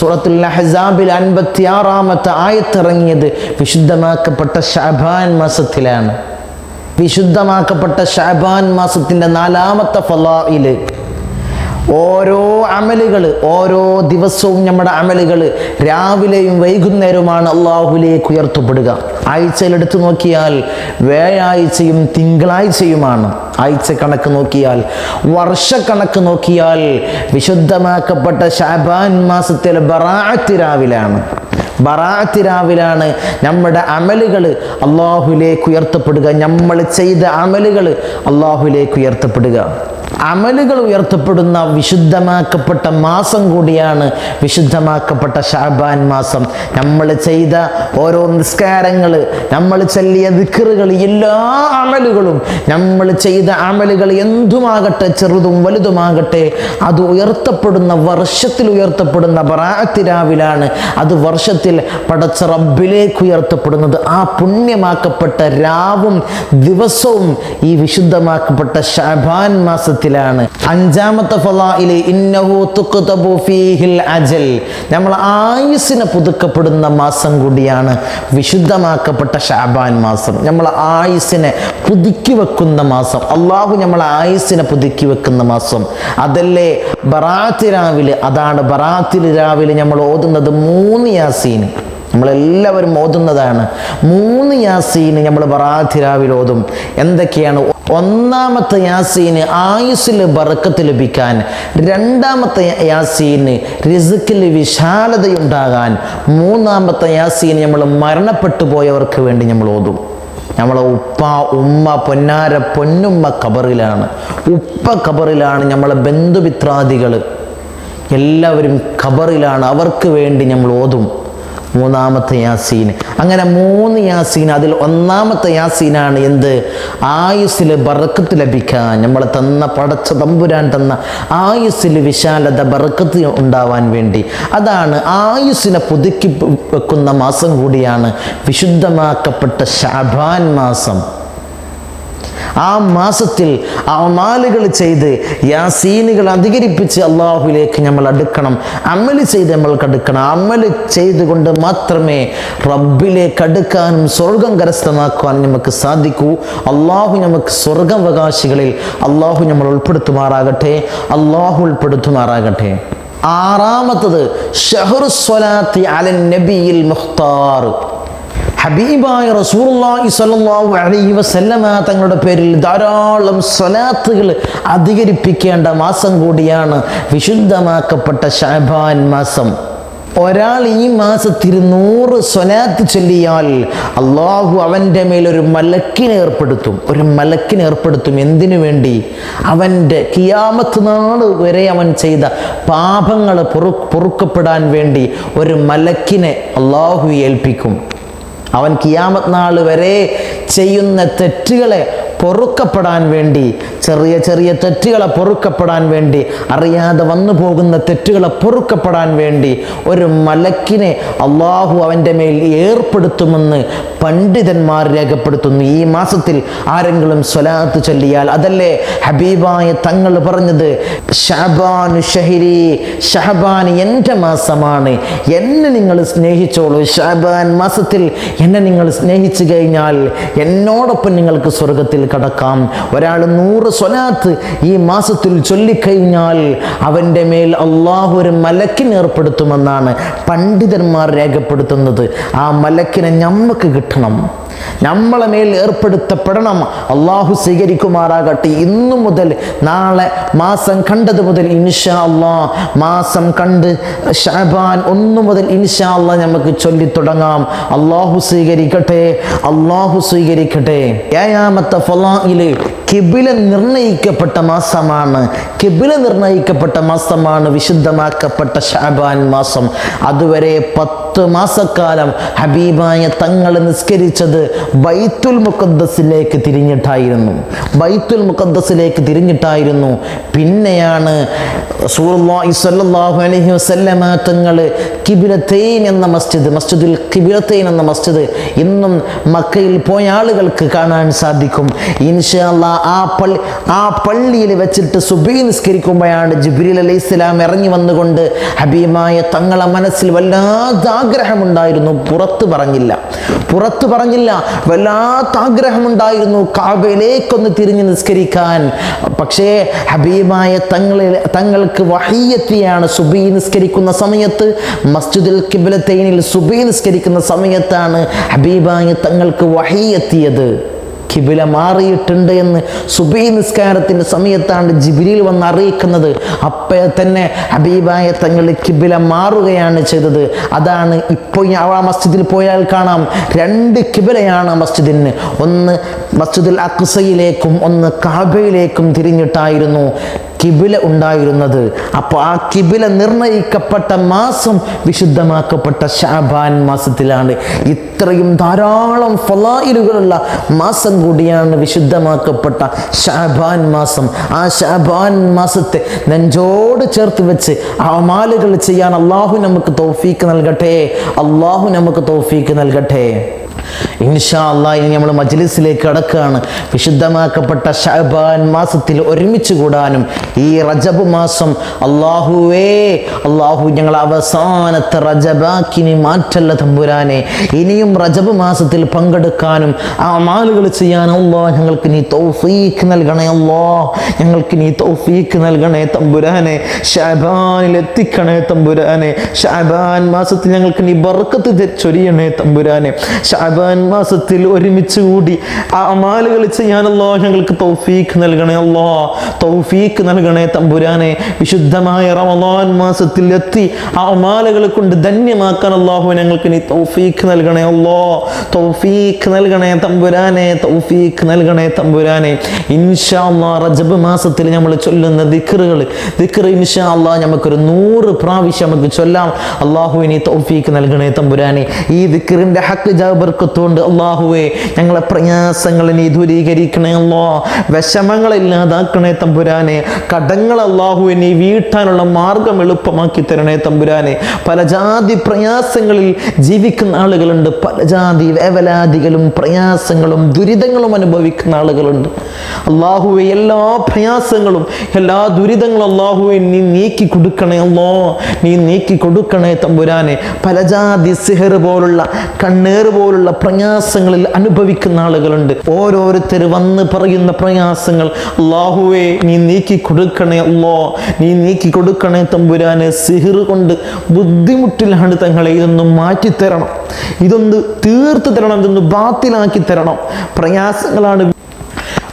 സൂറത്തുൽ അഹ്സാബിൽ 56-ാമത്തെ ആയത്തിറങ്ങിയത് വിശുദ്ധമാക്കപ്പെട്ട ശഅബാൻ മാസത്തിലാണ്. വിശുദ്ധമാക്കപ്പെട്ട ശഅബാൻ മാസത്തിൻ്റെ 4-ാമത്തെ ഫളാഇല്, ഓരോ അമലുകൾ, ഓരോ ദിവസവും നമ്മുടെ അമലുകൾ രാവിലെയും വൈകുന്നേരവുമാണ് അള്ളാഹുലേക്ക് ഉയർത്തപ്പെടുക. ആഴ്ചയിൽ എടുത്തു നോക്കിയാൽ വ്യാഴാഴ്ചയും തിങ്കളാഴ്ചയുമാണ്. ആഴ്ച കണക്ക് നോക്കിയാൽ, വർഷക്കണക്ക് നോക്കിയാൽ വിശുദ്ധമാക്കപ്പെട്ട ശഅബാൻ മാസത്തിലെ ബറാഅത്ത് രാവിലാണ്. ബറാഅത്ത് രാവിലാണ് നമ്മുടെ അമലുകൾ അള്ളാഹുലേക്ക് ഉയർത്തപ്പെടുക. നമ്മൾ ചെയ്ത അമലുകൾ അള്ളാഹുലേക്ക് ഉയർത്തപ്പെടുക. അമലുകൾ ഉയർത്തപ്പെടുന്ന വിശുദ്ധമാക്കപ്പെട്ട മാസം കൂടിയാണ് വിശുദ്ധമാക്കപ്പെട്ട ശഅബാൻ മാസം. നമ്മൾ ചെയ്ത ഓരോ നിസ്കാരങ്ങൾ, നമ്മൾ ചൊല്ലിയ ദിക്റുകൾ, എല്ലാ അമലുകളും, നമ്മൾ ചെയ്ത അമലുകൾ എന്തുമാകട്ടെ, ചെറുതും വലുതുമാകട്ടെ, അത് ഉയർത്തപ്പെടുന്ന, വർഷത്തിൽ ഉയർത്തപ്പെടുന്ന ബറാഅത്ത് രാവിലാണ്. അത് വർഷത്തിൽ പടച്ച റബ്ബിലേക്ക് ഉയർത്തപ്പെടുന്നത് ആ പുണ്യമാക്കപ്പെട്ട രാവും ദിവസവും ഈ വിശുദ്ധമാക്കപ്പെട്ട ശഅബാൻ മാസത്തിലാണ്. 5-ാമത്തെ ഫളാഇല് ഇന്നഹു തുക്തബു ഫീഹിൽ അജൽ. നമ്മൾ ആയുസ്സിനെ പുതുക്കപ്പെടുന്ന മാസം കൂടിയാണ് വിശുദ്ധമാക്കപ്പെട്ട ശഅബാൻ മാസം. നമ്മൾ ആയുസ്സിനെ പുതുക്കി വെക്കുന്ന മാസം. അള്ളാഹു നമ്മളെ ആയുസ്സിനെ പുതുക്കി വെക്കുന്ന മാസം. അതല്ലേ ബറാഅത്ത് രാവിലെ. അതാണ് ബറാഅത്തിൽ രാവിലെ നമ്മൾ ഓതുന്നത് 3 യാസീൻ. നമ്മളെല്ലാവരും ഓതുന്നതാണ് 3 യാസീൻ. നമ്മൾ ബറാഅത്ത് രാവിലെ ഓതും. എന്തൊക്കെയാണ്? 1-ാമത്തെ യാസീന് ആയുസ്സിൽ ബറക്കത്ത് ലഭിക്കാൻ, 2-ാമത്തെ യാസീന് റിസ്ക്കിൽ വിശാലതയുണ്ടാകാൻ, 3-ാമത്തെ യാസീന് നമ്മൾ മരണപ്പെട്ടു പോയവർക്ക് വേണ്ടി നമ്മൾ ഓതും. നമ്മളെ ഉപ്പ, ഉമ്മ, പൊന്നാര പൊന്നുമ്മ ഖബറിലാണ്. ഉപ്പ ഖബറിലാണ്. നമ്മളെ ബന്ധുമിത്രാദികൾ എല്ലാവരും ഖബറിലാണ്. അവർക്ക് വേണ്ടി നമ്മൾ ഓതും 3-ാമത്തെ യാസീൻ. അങ്ങനെ 3 യാസീൻ. അതിൽ 1-ാമത്തെ യാസീനാണ് എന്ത്? ആയുസ്സിൽ ബറക്കത്ത് ലഭിക്കാൻ, നമ്മൾ തന്ന പടച്ച തമ്പുരാൻ തന്ന ആയുസ്സിൽ വിശാലത, ബറക്കത്ത് ഉണ്ടാവാൻ വേണ്ടി. അതാണ് ആയുസ്സിനെ പുതുക്കി വെക്കുന്ന മാസം കൂടിയാണ് വിശുദ്ധമാക്കപ്പെട്ട ശഅബാൻ മാസം. ആ മാസത്തിൽ അമാലുകൾ ചെയ്ത് യാസീനുകൾ അധികരിപ്പിച്ച് അള്ളാഹുലേക്ക് നമ്മൾ അടുക്കണം. അമല് ചെയ്ത് നമ്മൾക്ക് അടുക്കണം. അമല് ചെയ്തുകൊണ്ട് മാത്രമേ റബ്ബിലേക്ക് അടുക്കാനും സ്വർഗം കരസ്ഥമാക്കുവാനും നമുക്ക് സാധിക്കൂ. അള്ളാഹു നമുക്ക് സ്വർഗാവകാശികളിൽ അള്ളാഹു നമ്മൾ ഉൾപ്പെടുത്തുമാറാകട്ടെ. അള്ളാഹു ഉൾപ്പെടുത്തുമാറാകട്ടെ. 6-ാമത്തത് ഷഹ്റു സ്വലാത്തി അലൻ നബിയിൽ മുഖ്താർ. ഹബീബായ റസൂലുള്ളാഹി സ്വല്ലല്ലാഹു അലൈഹി വസല്ലമ തങ്ങളുടെ പേരിൽ ധാരാളം സ്വലാത്തുകൾ അധികരിപ്പിക്കേണ്ട മാസം കൂടിയാണ് വിശുദ്ധമാക്കപ്പെട്ട ശഅബാൻ മാസം. ഒരാൾ ഈ മാസത്തിൽ 100 സ്വലാത്ത് ചൊല്ലിയാൽ അള്ളാഹു അവൻ്റെ മേലൊരു മലക്കിനെ ഏർപ്പെടുത്തും. ഒരു മലക്കിനെ ഏർപ്പെടുത്തും. എന്തിനു വേണ്ടി? അവൻ്റെ ഖിയാമത്ത് നാൾ വരെ അവൻ ചെയ്ത പാപങ്ങൾ പൊറുക്കപ്പെടാൻ വേണ്ടി ഒരു മലക്കിനെ അള്ളാഹു ഏൽപ്പിക്കും. അവൻ ഖിയാമത്ത് നാൾ വരെ ചെയ്യുന്ന തെറ്റുകളെ പൊറുക്കപ്പെടാൻ വേണ്ടി, ചെറിയ ചെറിയ തെറ്റുകളെ പൊറുക്കപ്പെടാൻ വേണ്ടി, അറിയാതെ വന്നു പോകുന്ന തെറ്റുകളെ പൊറുക്കപ്പെടാൻ വേണ്ടി ഒരു മലക്കിനെ അള്ളാഹു അവൻ്റെ മേൽ ഏർപ്പെടുത്തുമെന്ന് പണ്ഡിതന്മാർ രേഖപ്പെടുത്തുന്നു. ഈ മാസത്തിൽ ആരെങ്കിലും സ്വലാത്ത് ചൊല്ലിയാൽ, അതല്ലേ ഹബീബായ തങ്ങൾ പറഞ്ഞത്, ഷഅബാൻ ഷഹരി, ഷഅബാൻ എൻ്റെ മാസമാണ്, എന്നെ നിങ്ങൾ സ്നേഹിച്ചോളൂ. ഷഅബാൻ മാസത്തിൽ എന്നെ നിങ്ങൾ സ്നേഹിച്ചു കഴിഞ്ഞാൽ എന്നോടൊപ്പം നിങ്ങൾക്ക് സ്വർഗത്തിൽ കടക്കാം. ഒരാൾ 100 സ്വലാത്ത് ഈ മാസത്തിൽ ചൊല്ലിക്കഴിഞ്ഞാൽ അവൻ്റെ മേൽ അള്ളാഹു ഒരു മലക്കിനെ ഏർപ്പെടുത്തുമെന്നാണ് പണ്ഡിതന്മാർ രേഖപ്പെടുത്തുന്നത്. ആ മലക്കിനെ നമുക്ക് കിട്ടണം, നമ്മളെ മേൽ ഏർപ്പെടുത്തപ്പെടണം. അള്ളാഹു സ്വീകരിക്കുമാറാകട്ടെ. ഇന്നു മുതൽ, നാളെ മാസം കണ്ടത് മുതൽ ഇൻഷാ അള്ളാഹ്, മാസം കണ്ട് ഷഅബാൻ 1 മുതൽ ഇൻഷാ അള്ളാഹ് നമുക്ക് ചൊല്ലി തുടങ്ങാം. അള്ളാഹു സ്വീകരിക്കട്ടെ, അള്ളാഹു സ്വീകരിക്കട്ടെ. ഏഴാമത്തെ ഫളാഇല് കിബില നിർണയിക്കപ്പെട്ട മാസമാണ്. കിബില നിർണയിക്കപ്പെട്ട മാസമാണ് വിശുദ്ധമാക്കപ്പെട്ട ഷഅബാൻ മാസം. അതുവരെ 10 മാസക്കാലം ഹബീബായ തങ്ങൾ നിസ്കരിച്ചത് ബൈത്തുൽ മുഖദ്ദസിലേക്ക് തിരിഞ്ഞിട്ടായിരുന്നു. ബൈത്തുൽ മുഖദ്ദസിലേക്ക് തിരിഞ്ഞിട്ടായിരുന്നു. പിന്നെയാണ് റസൂലുള്ളാഹി സ്വല്ലല്ലാഹു അലൈഹി വസല്ലമ തങ്ങൾ കിബിലത്തൈൻ എന്ന മസ്ജിദുൽ കിബിലത്തൈൻ എന്ന മസ്ജിദ് ഇന്നും മക്കയിൽ പോയ ആളുകൾക്ക് കാണാൻ സാധിക്കും. ഇൻഷാ അല്ലാഹ് ആ പള്ളിയിൽ വെച്ചിട്ട് സുബഹി നിസ്കരിക്കുമ്പോഴാണ് ജിബ്രീൽ അലൈഹിസ്സലാം ഇറങ്ങി വന്നുകൊണ്ട് ഹബീബായ തങ്ങളെ മനസ്സിൽ വല്ലാത്ത ആഗ്രഹമുണ്ടായിരുന്നു. പുറത്ത് പറഞ്ഞില്ല, വല്ലാത്ത ആഗ്രഹമുണ്ടായിരുന്നു കഅബയിലേക്കൊന്ന് തിരിഞ്ഞ് നിസ്കരിക്കാൻ. പക്ഷേ ഹബീബായ തങ്ങൾക്ക് വഹിയെത്തിയാണ്. സുബഹി നിസ്കരിക്കുന്ന സമയത്ത്, മസ്ജിദുൽ ഖിബ്ലത്തൈനിൽ സുബഹി നിസ്കരിക്കുന്ന സമയത്താണ് ഹബീബായ തങ്ങൾക്ക് വഹിയെത്തിയത്. കിബില മാറിയിട്ടുണ്ട് എന്ന് സുബഹി നിസ്കാരത്തിൻ്റെ സമയത്താണ് ജിബ്രീൽ വന്ന് അറിയിക്കുന്നത്. അപ്പോൾ തന്നെ ഹബീബായ തങ്ങൾ കിബില മാറുകയാണ് ചെയ്തത്. അതാണ് ഇപ്പോൾ ആ മസ്ജിദിൽ പോയാൽ കാണാം, 2 കിബിലയാണ് മസ്ജിദിന്. ഒന്ന് മസ്ജിദുൽ അഖ്സയിലേക്കും ഒന്ന് കഅബയിലേക്കും തിരിഞ്ഞിട്ടായിരുന്നു കിബില ഉണ്ടായിരുന്നത്. അപ്പോൾ ആ കിബില നിർണയിക്കപ്പെട്ട മാസം വിശുദ്ധമാക്കപ്പെട്ട ഷഅബാൻ മാസത്തിലാണ്. ഇത്രയും ധാരാളം ഫളായിലുകളുള്ള മാസം കൂടിയാണ് വിശുദ്ധമാക്കപ്പെട്ട ഷഅബാൻ മാസം. ആ ഷഅബാൻ മാസത്തെ നെഞ്ചോട് ചേർത്ത് വെച്ച് അമാലുകൾ ചെയ്യാൻ അള്ളാഹു നമുക്ക് തൗഫീക്ക് നൽകട്ടെ, അള്ളാഹു നമുക്ക് തൗഫീക്ക് നൽകട്ടെ. ഇൻഷാ അല്ലാഹ് ഇനി നമ്മൾ മജ്ലിസിലേക്ക് കടക്കുകയാണ്. വിശുദ്ധമാക്കപ്പെട്ട ഷഅബാൻ മാസത്തിൽ ഒരുമിച്ച് കൂടാനും ഈ റജബ് മാസം അള്ളാഹു ഞങ്ങൾ അവസാനത്തെ റജബാക്കിനി മാറ്റല്ല തമ്പുരാനെ. ഇനിയും റജബ് മാസത്തിൽ പങ്കെടുക്കാനും അമാലുകൾ ചെയ്യാനും അല്ലാഹ് ഞങ്ങൾക്ക് നീ തൗഫീക്ക് നൽകണേ. അല്ലാഹ് ഞങ്ങൾക്ക് നീ തൗഫീക്ക് നൽകണേ തമ്പുരാനെ. ഷഅബാനിൽ എത്തിക്കണേ തമ്പുരാനെ. ഷഅബാൻ മാസത്തിൽ ഞങ്ങൾക്ക് നീ ബർക്കത്ത് ചൊരിയണേ തമ്പുരാനെ. ഷഅബാൻ മാസത്തിൽ ഒരുമിച്ച് കൂടി അമാലുകൾ ചെയ്യാൻ അല്ലാഹ് ഞങ്ങൾക്ക് തൗഫീക്ക് നൽകണേ. അല്ലാഹ് തൗഫീക്ക് നൽകണേ തമ്പുരാനെ. വിശുദ്ധമായ റമളാൻ മാസത്തിൽ എത്തി അമാലുകൾ കൊണ്ട് ധന്യമാക്കാൻ അല്ലാഹു ഞങ്ങൾക്ക് നീ തൗഫീക്ക് നൽകണേ. അല്ലാഹ് തൗഫീക്ക് നൽകണേ തമ്പുരാനെ, തൗഫീക്ക് നൽകണേ തമ്പുരാനെ. ഇൻഷാ അല്ലാഹ് റജബ് മാസത്തിൽ നമ്മൾ ചൊല്ലുന്ന ദിക്ർ ഇൻഷാ അല്ലാഹ് നമുക്കൊരു 100 പ്രാവശ്യം നമുക്ക് ചൊല്ലാം. അല്ലാഹു നീ തൗഫീക്ക് നൽകണേ തമ്പുരാനെ. ഈ ദിക്റിന്റെ ഹക്ക് ബർക്കത്തുകൊണ്ട് അല്ലാഹുവേ ഞങ്ങളെ പ്രയാസങ്ങളെ നീ ദൂരീകരിക്കണേ. അല്ലാഹ് വിഷമങ്ങൾ ഇല്ലാതാക്കണേ തമ്പുരാനെ. കടങ്ങൾ അല്ലാഹുവേ നീ വീട്ടാനുള്ള മാർഗം എളുപ്പമാക്കി തരണേ തമ്പുരാനെ. പല ജാതി പ്രയാസങ്ങളിൽ ജീവിക്കുന്ന ആളുകളുണ്ട്, പല ജാതി വേവലാദികളും പ്രയാസങ്ങളും ദുരിതങ്ങളും അനുഭവിക്കുന്ന ആളുകളുണ്ട്. അല്ലാഹുവേ എല്ലാ പ്രയാസങ്ങളും എല്ലാ ദുരിതങ്ങളും അല്ലാഹുവേ നീ നീക്കി കൊടുക്കണേ. അല്ലാഹ് നീ നീക്കി കൊടുക്കണേ തമ്പുരാനെ. പല ജാതി സിഹർ പോലുള്ള കണ്ണേറ് പോലുള്ള പ്രയാസങ്ങളിൽ അനുഭവിക്കുന്ന ആളുകളുണ്ട്. ഓരോരുത്തർ വന്ന് പറയുന്ന പ്രയാസങ്ങൾ അല്ലാഹുവേ നീ നീക്കി കൊടുക്കണേ. അല്ലാഹ് നീ നീക്കി കൊടുക്കണേ തമ്പുരാനെ. സിഹർ കൊണ്ട് ബുദ്ധിമുട്ടിലാണ് തങ്ങളെ, ഇതൊന്നും മാറ്റിത്തരണം, ഇതൊന്ന് തീർത്ത് തരണം, ഇതൊന്ന് ബാത്തിലാക്കി തരണം. പ്രയാസങ്ങളാണ്,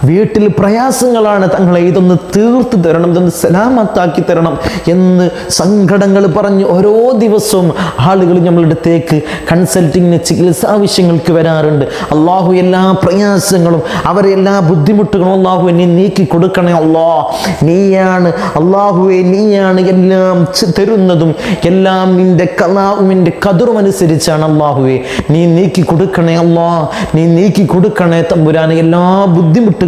വീട്ടിൽ പ്രയാസങ്ങളാണ് തങ്ങളെ, ഇതൊന്ന് തീർത്ത് തരണം, ഇതൊന്ന് സലാമത്താക്കി തരണം എന്ന് സങ്കടങ്ങൾ പറഞ്ഞ് ഓരോ ദിവസവും ആളുകൾ നമ്മളുടെത്തേക്ക് കൺസൾട്ടിങ്ങിന് ചികിത്സാ ആവശ്യങ്ങൾക്ക് വരാറുണ്ട്. അള്ളാഹു എല്ലാ പ്രയാസങ്ങളും അവരെ എല്ലാ ബുദ്ധിമുട്ടുകളും അള്ളാഹു നീ നീക്കി കൊടുക്കണേ. നീയാണ് അള്ളാഹുവെ, നീയാണ് എല്ലാം തരുന്നതും എല്ലാം നിന്റെ കലാവിൻ്റെ കദറും അനുസരിച്ചാണ്. അള്ളാഹുവെ നീ നീക്കി കൊടുക്കണേ. നീ നീക്കി കൊടുക്കണേ തമ്പുരാനെ. എല്ലാ ബുദ്ധിമുട്ടുകളും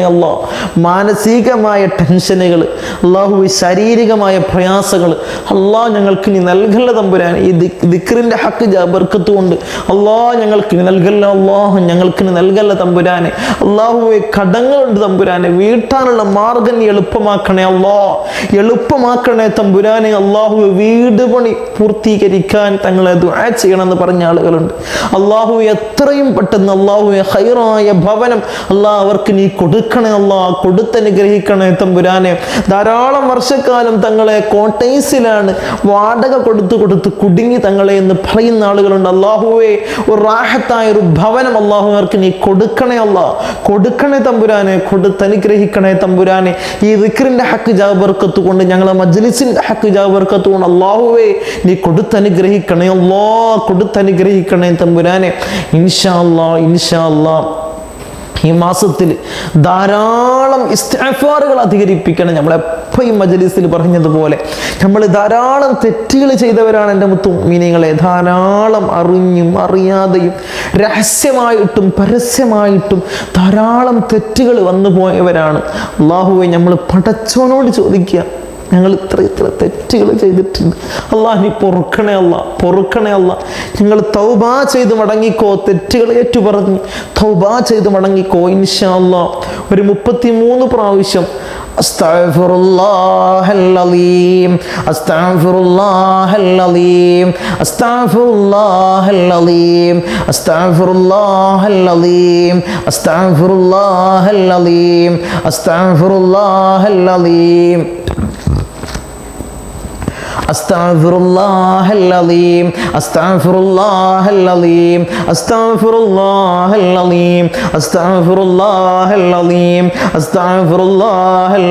അനുഗ്രഹിക്കണേ അല്ലാ. മാനസികമായ ടെൻഷനുകൾ, അല്ലാഹുവേ ശാരീരികമായ പ്രയാസങ്ങൾ അല്ലാ ഞങ്ങൾക്ക് നീ നൽകല്ല തമ്പുരാനെ. ഈ ദിക്റിന്റെ ഹക്ക് ബർക്കത്ത് കൊണ്ട് അല്ലാ ഞങ്ങൾക്ക് നീ നൽകല്ല. അല്ലാഹു ഞങ്ങൾക്ക് നീ നൽകല്ല തമ്പുരാനെ. അല്ലാഹുവേ കടങ്ങളുണ്ട് തമ്പുരാനെ, വീട്ടാനുള്ള മാർഗം നീ എളുപ്പമാക്കണേ അല്ലാ, എളുപ്പമാക്കണേ തമ്പുരാനെ. അല്ലാഹുവേ വീട് പണി പൂർത്തീകരിക്കാൻ തങ്ങളെ ദുആ ചെയ്യണമെന്ന് പറഞ്ഞ ആളുകളുണ്ട്. അല്ലാഹു എത്രയും പെട്ടെന്ന് അല്ലാഹുവേ ഖൈറായ ഭവനം അല്ലാ അവർക്ക് നീ കൊടുക്കണേ അല്ലാ, കൊടുത്തനുഗ്രഹിക്കണേ തമ്പുരാനെ. ധാരാളം വർഷക്കാലം തങ്ങളെ കോട്ടേഴ്സിലാണ് വാടക കൊടുത്ത് കുടുങ്ങി തങ്ങളെ എന്ന് പറയുന്ന ആളുകളുണ്ട്. അല്ലാഹുവേ ഒരു റാഹത്തായ ഒരു ഭവനം അല്ലാഹു അവർക്ക് നീ കൊടുക്കണേ അല്ലാ, കൊടുക്കണേ തമ്പുരാനെ, കൊടുത്തനുഗ്രഹിക്കണേ തമ്പുരാനെ. ഈ ദിക്റിന്റെ ഹക്ക് ബർക്കത്ത് കൊണ്ട് ഞങ്ങളെ മജ്ലിസിന്റെ ഹക്ക് ബർക്കത്ത് കൊണ്ട് അല്ലാഹുവേ നീ കൊടുത്തനുഗ്രഹിക്കണേ അല്ലാ, കൊടുത്തനുഗ്രഹിക്കണേ തമ്പുരാനെ. ഇൻഷാ അല്ലാഹ് ഇൻഷാ അല്ലാഹ് ഈ മാസത്തിൽ ധാരാളം ഇസ്തിഗ്ഫാറുകൾ അധികരിപ്പിക്കണം. നമ്മളെപ്പോഴും മജ്ലിസിൽ പറഞ്ഞതുപോലെ നമ്മൾ ധാരാളം തെറ്റുകൾ ചെയ്തവരാണ് എൻ്റെ മുത്തുമീനിങ്ങളെ. ധാരാളം അറിഞ്ഞും അറിയാതെയും രഹസ്യമായിട്ടും പരസ്യമായിട്ടും ധാരാളം തെറ്റുകൾ വന്നു പോയവരാണ്. അല്ലാഹുവേ നമ്മൾ പടച്ചവനോട് ചോദിക്കുക, ഞങ്ങൾ ഇത്ര തെറ്റുകൾ ചെയ്തിട്ടുണ്ട് അല്ലാ, നീ പൊറുക്കണേ അല്ലാ, പൊറുക്കണേ അല്ലാ. ഞങ്ങൾ തൗബാ ചെയ്ത് മടങ്ങിക്കോ, തെറ്റുകൾ ഏറ്റുപറഞ്ഞ് തൗബാ ചെയ്ത് മടങ്ങിക്കോ ഇൻഷാ അല്ലാ. ഒരു 33 പ്രാവശ്യം അസ്തഗ്ഫിറുല്ലാഹൽ അലീം, അസ്തഗ്ഫിറുല്ലാഹൽ അലീം, അസ്തഗ്ഫിറുല്ലാഹൽ അലീം, അസ്തഗ്ഫിറുല്ലാഹൽ അലീം, അസ്തഗ്ഫിറുല്ലാഹൽ അലീം, അസ്തഗ്ഫിറുല്ലാഹൽ അലീം, അസ്തഗ്ഫിറുല്ലാഹൽ അലീം, അസ്തഗ്ഫിറുല്ലാഹൽ അലീം, അസ്തഗ്ഫിറുല്ലാഹൽ അലീം, അസ്തഗ്ഫിറുല്ലാഹൽ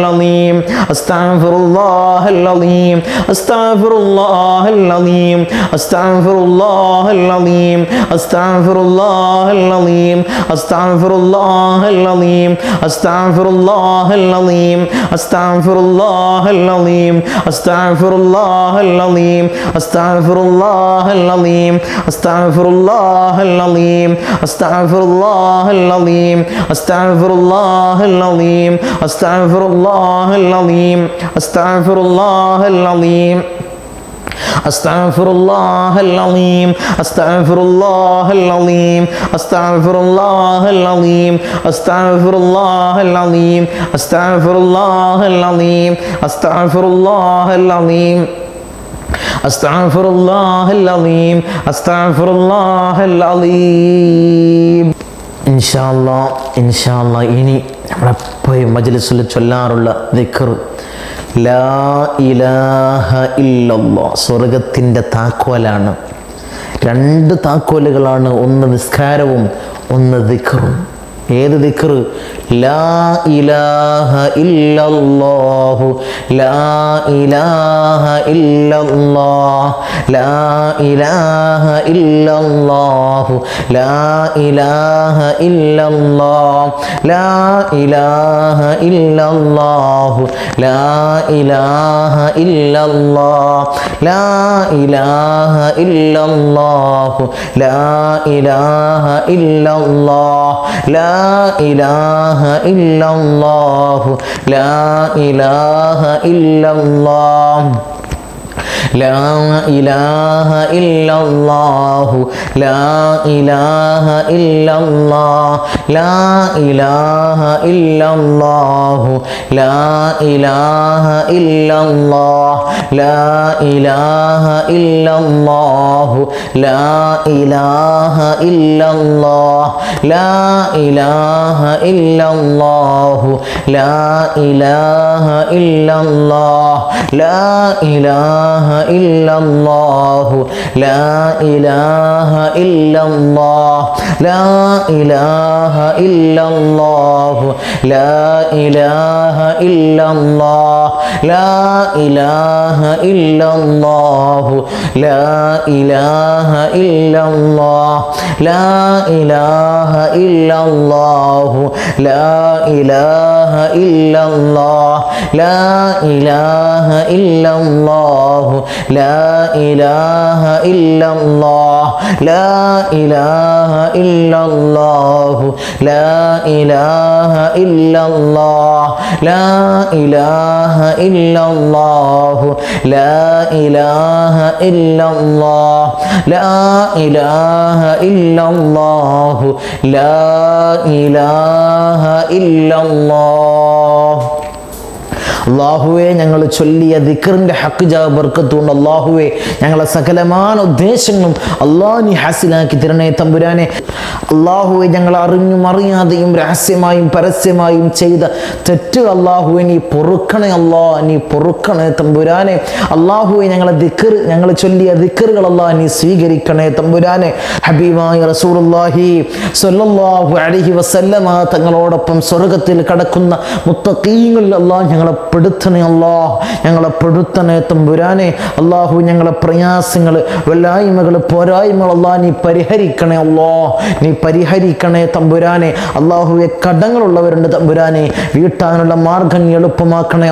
അലീം, അസ്തഗ്ഫിറുല്ലാഹൽ അലീം, അസ്തഗ്ഫിറുല്ലാഹൽ അലീം, അസ്തഗ്ഫിറുല്ലാഹൽ അലീം, അസ്തഗ്ഫിറുല്ലാഹൽ അലീം, അസ്തഗ്ഫിറുല്ലാഹൽ അലീം, അസ്തഗ്ഫിറുല്ലാഹൽ അലീം, അസ്തഗ്ഫിറുല്ലാഹൽ അലീം, അസ്തഗ്ഫിറുല്ലാഹൽ അലീം, അസ്തഗ്ഫിറുല്ലാഹൽ العظيم استغفر الله العظيم استغفر الله العظيم استغفر الله العظيم استغفر الله العظيم استغفر الله العظيم استغفر الله العظيم استغفر الله العظيم استغفر الله العظيم استغفر الله العظيم استغفر الله العظيم استغفر الله العظيم استغفر الله العظيم استغفر الله العظيم استغفر الله العظيم ഇൻഷാ അല്ലാഹ് ഇനി നമ്മളെപ്പോഴും മജ്ലിസിൽ ചൊല്ലാറുള്ള ദിക്ർ ലാ ഇലാഹ ഇല്ലല്ലാഹ് സ്വർഗത്തിൻ്റെ താക്കോലാണ്. 2 താക്കോലുകളാണ്, ഒന്ന് നിസ്കാരവും ഒന്ന് ദിക്റും. ഏത് ദിക്ർ? ലാ ഇലാഹ ഇല്ലല്ലാഹു ലാ ഇലാഹ ഇല്ലല്ലാഹ് ലാ ഇലാഹ ഇല്ലല്ലാഹു ലാ ഇലാഹ ഇല്ലല്ലാഹ് ലാ ഇലാഹ ഇല്ലല്ലാഹു ലാ ഇലാഹ ഇല്ലല്ലാഹ് ലാ ഇലാഹ ഇല്ലല്ലാഹു ലാ ഇലാഹ ഇല്ലല്ലാഹ് ലാ ഇലാഹ ഇല്ലല്ലാഹു ലാ ഇലാഹ ഇല്ലല്ലാഹ് لا إله إلا الله لا إله إلا الله لا إله إلا الله لا إله إلا الله لا إله إلا الله لا إله إلا الله لا إله إلا الله لا إله إلا الله لا إله إلا الله لا إله إلا الله لا إله إلا الله لا إله إلا الله لا إله إلا الله لا إله إلا الله لا إله إلا الله لا إله إلا الله لا إله إلا الله ലാ ഇലാഹ ഇല്ലല്ലാഹ് ലാ ഇലാഹ ഇല്ലല്ലാഹു ലാ ഇലാഹ ഇല്ലല്ലാഹ് ലാ ഇലാഹ ഇല്ലല്ലാഹു ലാ ഇലാഹ ഇല്ലല്ലാഹ് ലാ ഇലാഹ ഇല്ലല്ലാഹു ലാ ഇലാഹ ഇല്ലല്ലാഹ്. അല്ലാഹുവേ, ഞങ്ങൾ ചൊല്ലിയ ദിക്റിന്റെ ഹക്ക് ജാ ബർക്കത്ത് കൊണ്ട് അല്ലാഹുവേ ഞങ്ങളെ സകലമായ ഉദ്ദേശങ്ങളും അല്ലാഹ് നീ ഹാസിലാക്കി തരണേ തമ്പുരാനെ. അല്ലാഹുവേ, ഞങ്ങൾ അറിഞ്ഞും അറിയാതെയും രഹസ്യമായും പരസ്യമായും ചെയ്ത തെറ്റ് അല്ലാഹുവേ നീ പൊറുക്കണേ. നീ പൊറുക്കണേ തമ്പുരാനെ. അല്ലാഹുവേ, ഞങ്ങൾ ചൊല്ലിയ ദിക്റുകൾ അല്ലാഹ് നീ സ്വീകരിക്കണേ തമ്പുരാനെ. ഹബീബായ റസൂലുള്ളാഹി സ്വല്ലല്ലാഹു അലൈഹി വസല്ലമ തങ്ങളോടൊപ്പം സ്വർഗ്ഗത്തിൽ കടക്കുന്ന മുത്തഖീങ്ങളിൽ അല്ലാഹ് ഞങ്ങളെ പെടുത്തണേ. ഞങ്ങളെ പെടുത്തണേ തമ്പുരാനെ. അല്ലാഹു ഞങ്ങളെ പ്രയാസങ്ങൾ, വല്ലായ്മകൾ, പോരായ്മകൾ അല്ലാഹ് നീ പരിഹരിക്കണേ. നീ പരിഹരിക്കണേ തമ്പുരാനെ. അല്ലാഹുവെ, കടങ്ങളുള്ളവരുണ്ട് തമ്പുരാനെ, വീട്ടാനുള്ള മാർഗം നീ എളുപ്പമാക്കണേ.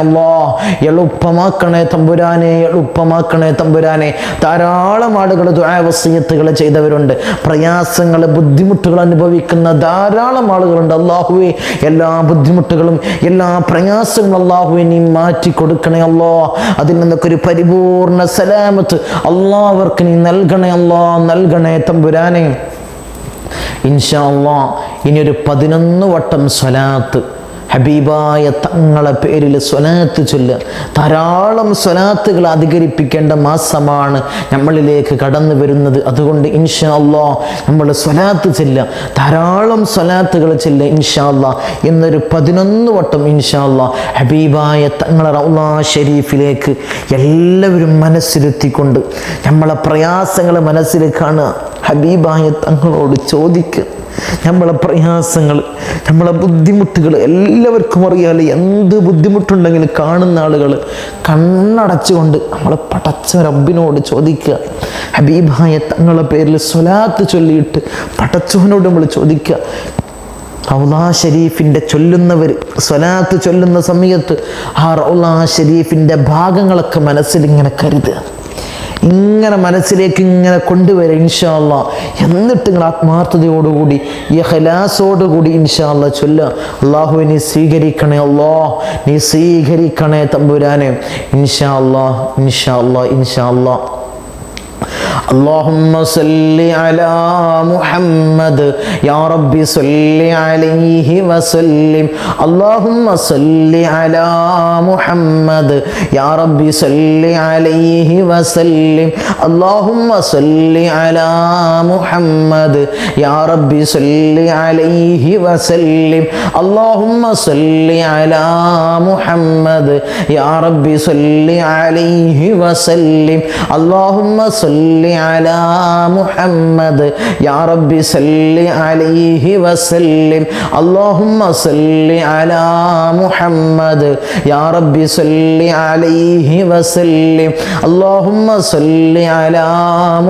എളുപ്പമാക്കണേ തമ്പുരാനെ, എളുപ്പമാക്കണേ തമ്പുരാനെ. ധാരാളം ആളുകൾ ദുആ വസിയത്തുകൾ ചെയ്തവരുണ്ട്. പ്രയാസങ്ങൾ, ബുദ്ധിമുട്ടുകൾ അനുഭവിക്കുന്ന ധാരാളം ആളുകളുണ്ട്. അല്ലാഹുവെ, എല്ലാ ബുദ്ധിമുട്ടുകളും എല്ലാ പ്രയാസങ്ങളും അല്ലാഹുവെ നീ മാറ്റി കൊടുക്കണേ. അതിൽ നിന്നൊക്കെ ഒരു പരിപൂർണ സലാമത്ത് അല്ലാഹുവർക്ക് നീ നൽകണേ. നൽകണേ തമ്പുരാനെ. ഇൻഷാ അല്ലാഹ് ഇനിയൊരു 11 വട്ടം സ്വലാത്ത് ഹബീബായ തങ്ങളെ പേരിൽ സ്വലാത്ത് ചൊല്ലുക. ധാരാളം സ്വലാത്തുകൾ അധികരിപ്പിക്കേണ്ട മാസമാണ് നമ്മളിലേക്ക് കടന്നു വരുന്നത്. അതുകൊണ്ട് ഇൻഷാ അല്ലാഹ് നമ്മൾ സ്വലാത്ത് ചൊല്ലുക, ധാരാളം സ്വലാത്തുകൾ ചൊല്ലുക. ഇൻഷാ അല്ലാഹ് ഇന്നൊരു 11 വട്ടം ഇൻഷാ അല്ലാഹ് ഹബീബായ തങ്ങളെ റൗള ഷരീഫിലേക്ക് എല്ലാവരും മനസ്സിലെത്തിക്കൊണ്ട് നമ്മളെ പ്രയാസങ്ങൾ മനസ്സിൽ കാണുക. ഹബീബായ തങ്ങളോട് ചോദിക്കുക. നമ്മളെ പ്രയാസങ്ങൾ, നമ്മളെ ബുദ്ധിമുട്ടുകൾ എല്ലാവർക്കും അറിയാതെ. എന്ത് ബുദ്ധിമുട്ടുണ്ടെങ്കിലും കാണുന്ന ആളുകൾ കണ്ണടച്ചുകൊണ്ട് നമ്മളെ പടച്ച റബ്ബിനോട് ചോദിക്കുക. ഹബീബായ തങ്ങളെ പേരിൽ സ്വലാത്ത് ചൊല്ലിയിട്ട് പടച്ചവനോട് നമ്മൾ ചോദിക്കുക. റൗള ഷരീഫിൻ്റെ ചൊല്ലുന്നവർ സ്വലാത്ത് ചൊല്ലുന്ന സമയത്ത് ആ റൗള ഷരീഫിൻ്റെ ഭാഗങ്ങളൊക്കെ മനസ്സിലിങ്ങനെ കരുതുക. ഇങ്ങനെ മനസ്സിലേക്ക് ഇങ്ങനെ കൊണ്ടുവരാം ഇൻഷാ അല്ലാഹ്. എന്നിട്ട് നിങ്ങൾ ആത്മാർത്ഥതയോടുകൂടി ഇഖ്ലാസോടുകൂടി ഇൻഷാ അല്ലാഹ് ചൊല്ലുക. അല്ലാഹുവേ, നീ സ്വീകരിക്കണേ. നീ സ്വീകരിക്കണേ തമ്പുരാനെ. ഇൻഷാ അല്ലാഹ്, ഇൻഷാ അല്ലാഹ്, ഇൻഷാ അല്ലാഹ്. اللهم صل على محمد يا رب صل عليه وسلم. اللهم صل على محمد يا رب صل عليه وسلم. اللهم صل على محمد يا رب صل عليه وسلم. اللهم صل على محمد يا رب صل عليه وسلم. اللهم صل على محمد يا رب صل عليه وسلم. اللهم صل على محمد يا رب صل عليه وسلم. اللهم صل على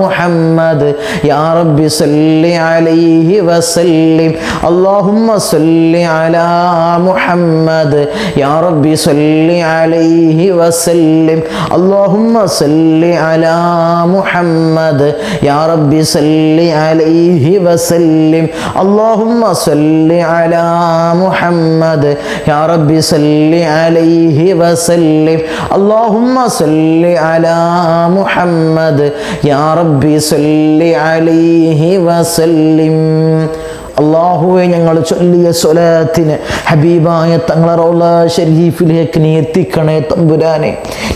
محمد يا رب صل عليه وسلم. اللهم صل على محمد يا رب صل عليه وسلم. اللهم صل على محمد يا رب صل عليه وسلم. اللهم صل على محمد يا رب صل عليه وسلم. اللهم صل على محمد يا رب صل عليه وسلم. അല്ലാഹുവേ, ഞങ്ങൾ ചൊല്ലിയ സ്വലാത്തിന് ഹബീബായ തങ്ങളെ റൗള ഷരീഫിലേക്ക് നീ എത്തിക്കണേ തമ്പുരാനെ.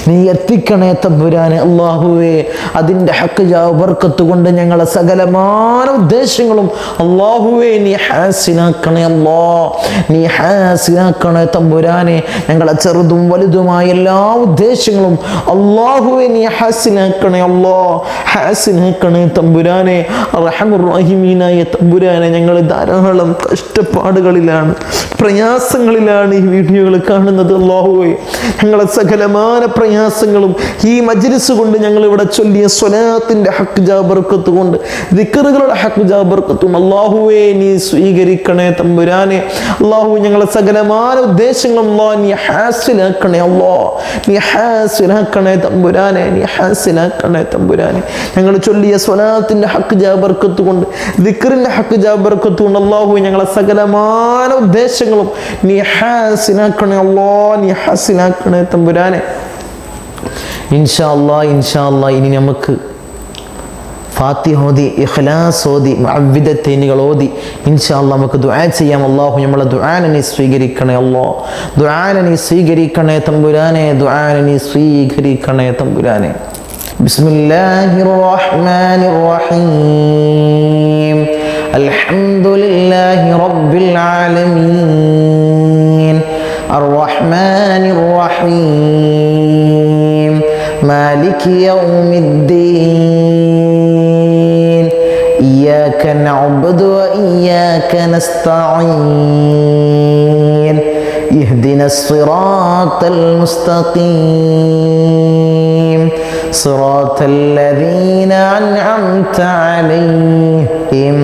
നീ എത്തിക്കണേ തമ്പുരാനെ. അല്ലാഹുവേ, അതിൻ്റെ ഹക്ക് ജാ ബർക്കത്ത് കൊണ്ട് ഞങ്ങളെ സകലമായ ഉദ്ദേശങ്ങളും അല്ലാഹുവേ നീ ഹാസിലാക്കണേ. നീ ഹാസിലാക്കണേ തമ്പുരാനെ. ഞങ്ങളെ ചെറുതും വലുതുമായ എല്ലാ ഉദ്ദേശങ്ങളും അല്ലാഹുവേ നീ ഹാസിലാക്കണേ. ഹാസിലാക്കണേ തമ്പുരാനെ. റഹ്മാനുർ റഹീമീനായ തമ്പുരാനെ, ഞങ്ങൾ ധാരാളം കഷ്ടപ്പാടുകളിലാണ്, പ്രയാസങ്ങളിലാണ് ഈ വീഡിയോകൾ കാണുന്നത്. അല്ലാഹുവേ, ഞങ്ങളെ സകലമായ പ്രയാസങ്ങളും ഈ മജ്ലിസ് കൊണ്ട്, ഞങ്ങൾ ഇവിടെ ചൊല്ലിയ സ്വലാത്തിന്റെ ഹക്ക് ജാബർക്കത്ത് കൊണ്ട്, ദിക്റുകളുടെ ഹക്ക് ജാബർക്കത്തും അല്ലാഹുവേ നീ സ്വീകരിക്കണേ തമ്പുരാനെ. അല്ലാഹു ഞങ്ങളെ സകലമായ ഉദ്ദേശങ്ങളും നീ ഹാസിലാക്കണേ. അല്ലാഹ് നീ ഹാസിലാക്കണേ തമ്പുരാനെ, നീ ഹാസിലാക്കണേ തമ്പുരാനെ. ഞങ്ങൾ ചൊല്ലിയ സ്വലാത്തിന്റെ ഹക്ക് ജാബർക്കത്ത് കൊണ്ട്, ദിക്റിന്റെ ഹക്ക് ജാബർക്കത്ത് കൊണ്ട് അല്ലാഹു ഞങ്ങളെ സകലമായ ഉദ്ദേശങ്ങളും നീ ഹാസിലാക്കണേ. അല്ലാഹ് നീ ഹാസിലാക്കണേ തമ്പുരാനെ. ഇൻഷാ അല്ലാഹ് ഇനി നമുക്ക് ഫാത്തിഹ ഓതി, ഇഖ്ലാസ് ഓതി, മുഅവ്വിദത്തൈനുകൾ ഓതി ഇൻഷാ അല്ലാഹ് നമുക്ക് ദുആ ചെയ്യാം. അല്ലാഹു നമ്മളെ ദുആനെ നീ സ്വീകരിക്കണേ. അല്ലാഹ് ദുആനെ നീ സ്വീകരിക്കണേ തമ്പുരാനെ, ദുആനെ നീ സ്വീകരിക്കണേ തമ്പുരാനെ. ബിസ്മില്ലാഹിർ റഹ്മാനിർ റഹീം. അൽഹംദുലില്ലാഹി റബ്ബിൽ ആലമീൻ അർറഹ്മാനിർ റഹീം മാലികി യൗമിദ്ദീൻ ഇയ്യാക നഅ്ബുദു വ ഇയ്യാക നസ്തഈൻ ഇഹ്ദിനസ് സിറാത്തൽ മുസ്തഖീം സിറാത്തൽ ലദീന അൻഅംത അലൈഹിം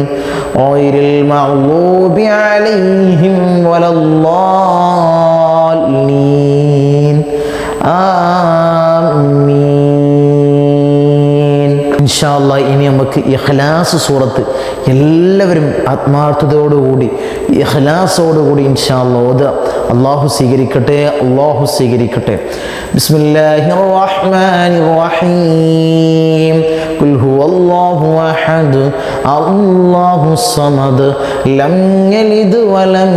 ഗൈറിൽ മഗ്ദൂബി അലൈഹിം വലദ്ദാല്ലീൻ. ആമീൻ. ഇൻഷാ അല്ലാഹ് ഇനി നമുക്ക് ഇഖ്ലാസ് സൂറത്ത് എല്ലാവരും ആത്മാർത്ഥതയോടുകൂടി ഇഖ്ലാസോടുകൂടി ഇൻഷാ അല്ലാഹ് ഓതുക. അല്ലാഹു സ്വീകരിക്കട്ടെ, അല്ലാഹു സ്വീകരിക്കട്ടെ. ബിസ്മില്ലാഹിർ റഹ്മാനിർ റഹീം. ഖുൽ ഹുവല്ലാഹു അഹദ് അല്ലാഹുസ് സമദ് ലം യലിദ് വലം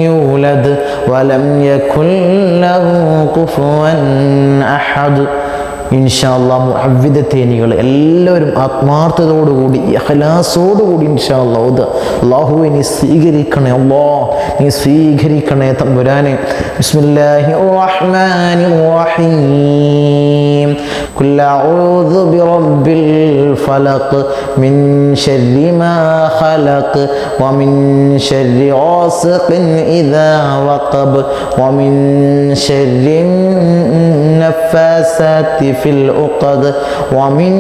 യൂലദ് വലം യകുൽ ലഹു കുഫുവൻ അഹദ്. ഇൻഷാ അല്ലാഹ് മുഅവ്വിദത്തൈനുകൾ എല്ലാവരും ആത്മാർത്ഥതയോടുകൂടി ഇഖ്ലാസോടുകൂടി ഇൻഷാ അല്ലാഹ് ഓതുക. അല്ലാഹുവേ നീ സ്വീകരിക്കണേ, അല്ലാഹ് നീ സ്വീകരിക്കണേ തമ്പുരാനെ. ബിസ്മില്ലാഹിർ റഹ്മാനിർ റഹീം. ഖുൽ അഊദു ബിറബ്ബിൽ ഫലഖ് മിൻ ശർരി മാ ഖലഖ് വമിൻ ശർരി ഗാസിഖിൻ ഇദാ വഖബ് വമിൻ ശർരി നഫ്ഫാസാതി ഫിൽ ഉഖദ് വമിൻ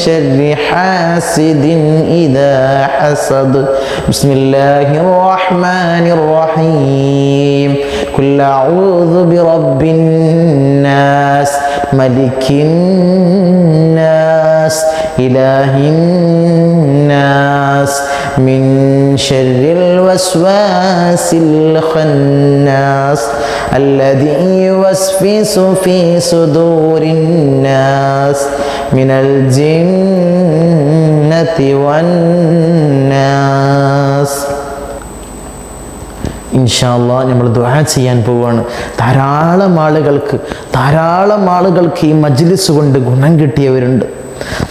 ശർരി ഹാസിദിൻ ഇദാ ഹസദ്. ബിസ്മില്ലാഹിർ റഹ്മാനിർ റഹീം. ഖുൽ അഊദു ബിറബ്ബിൻ നാസ് മലിക്കിൻ നാസ് ഇലാഹിൻ നാസ് മിൻ ശർരിൽ വസ്വാസിൽ ഖന്നാസ് الذي يوسوس في صدور الناس من الجنة والناس. ഇൻഷാ അല്ലാഹ് നമ്മൾ ദുആ ചെയ്യാൻ പോവുകയാണ്. ധാരാളം ആളുകൾക്ക് ഈ മജ്ലിസ് കൊണ്ട് ഗുണം കിട്ടിയവരുണ്ട്.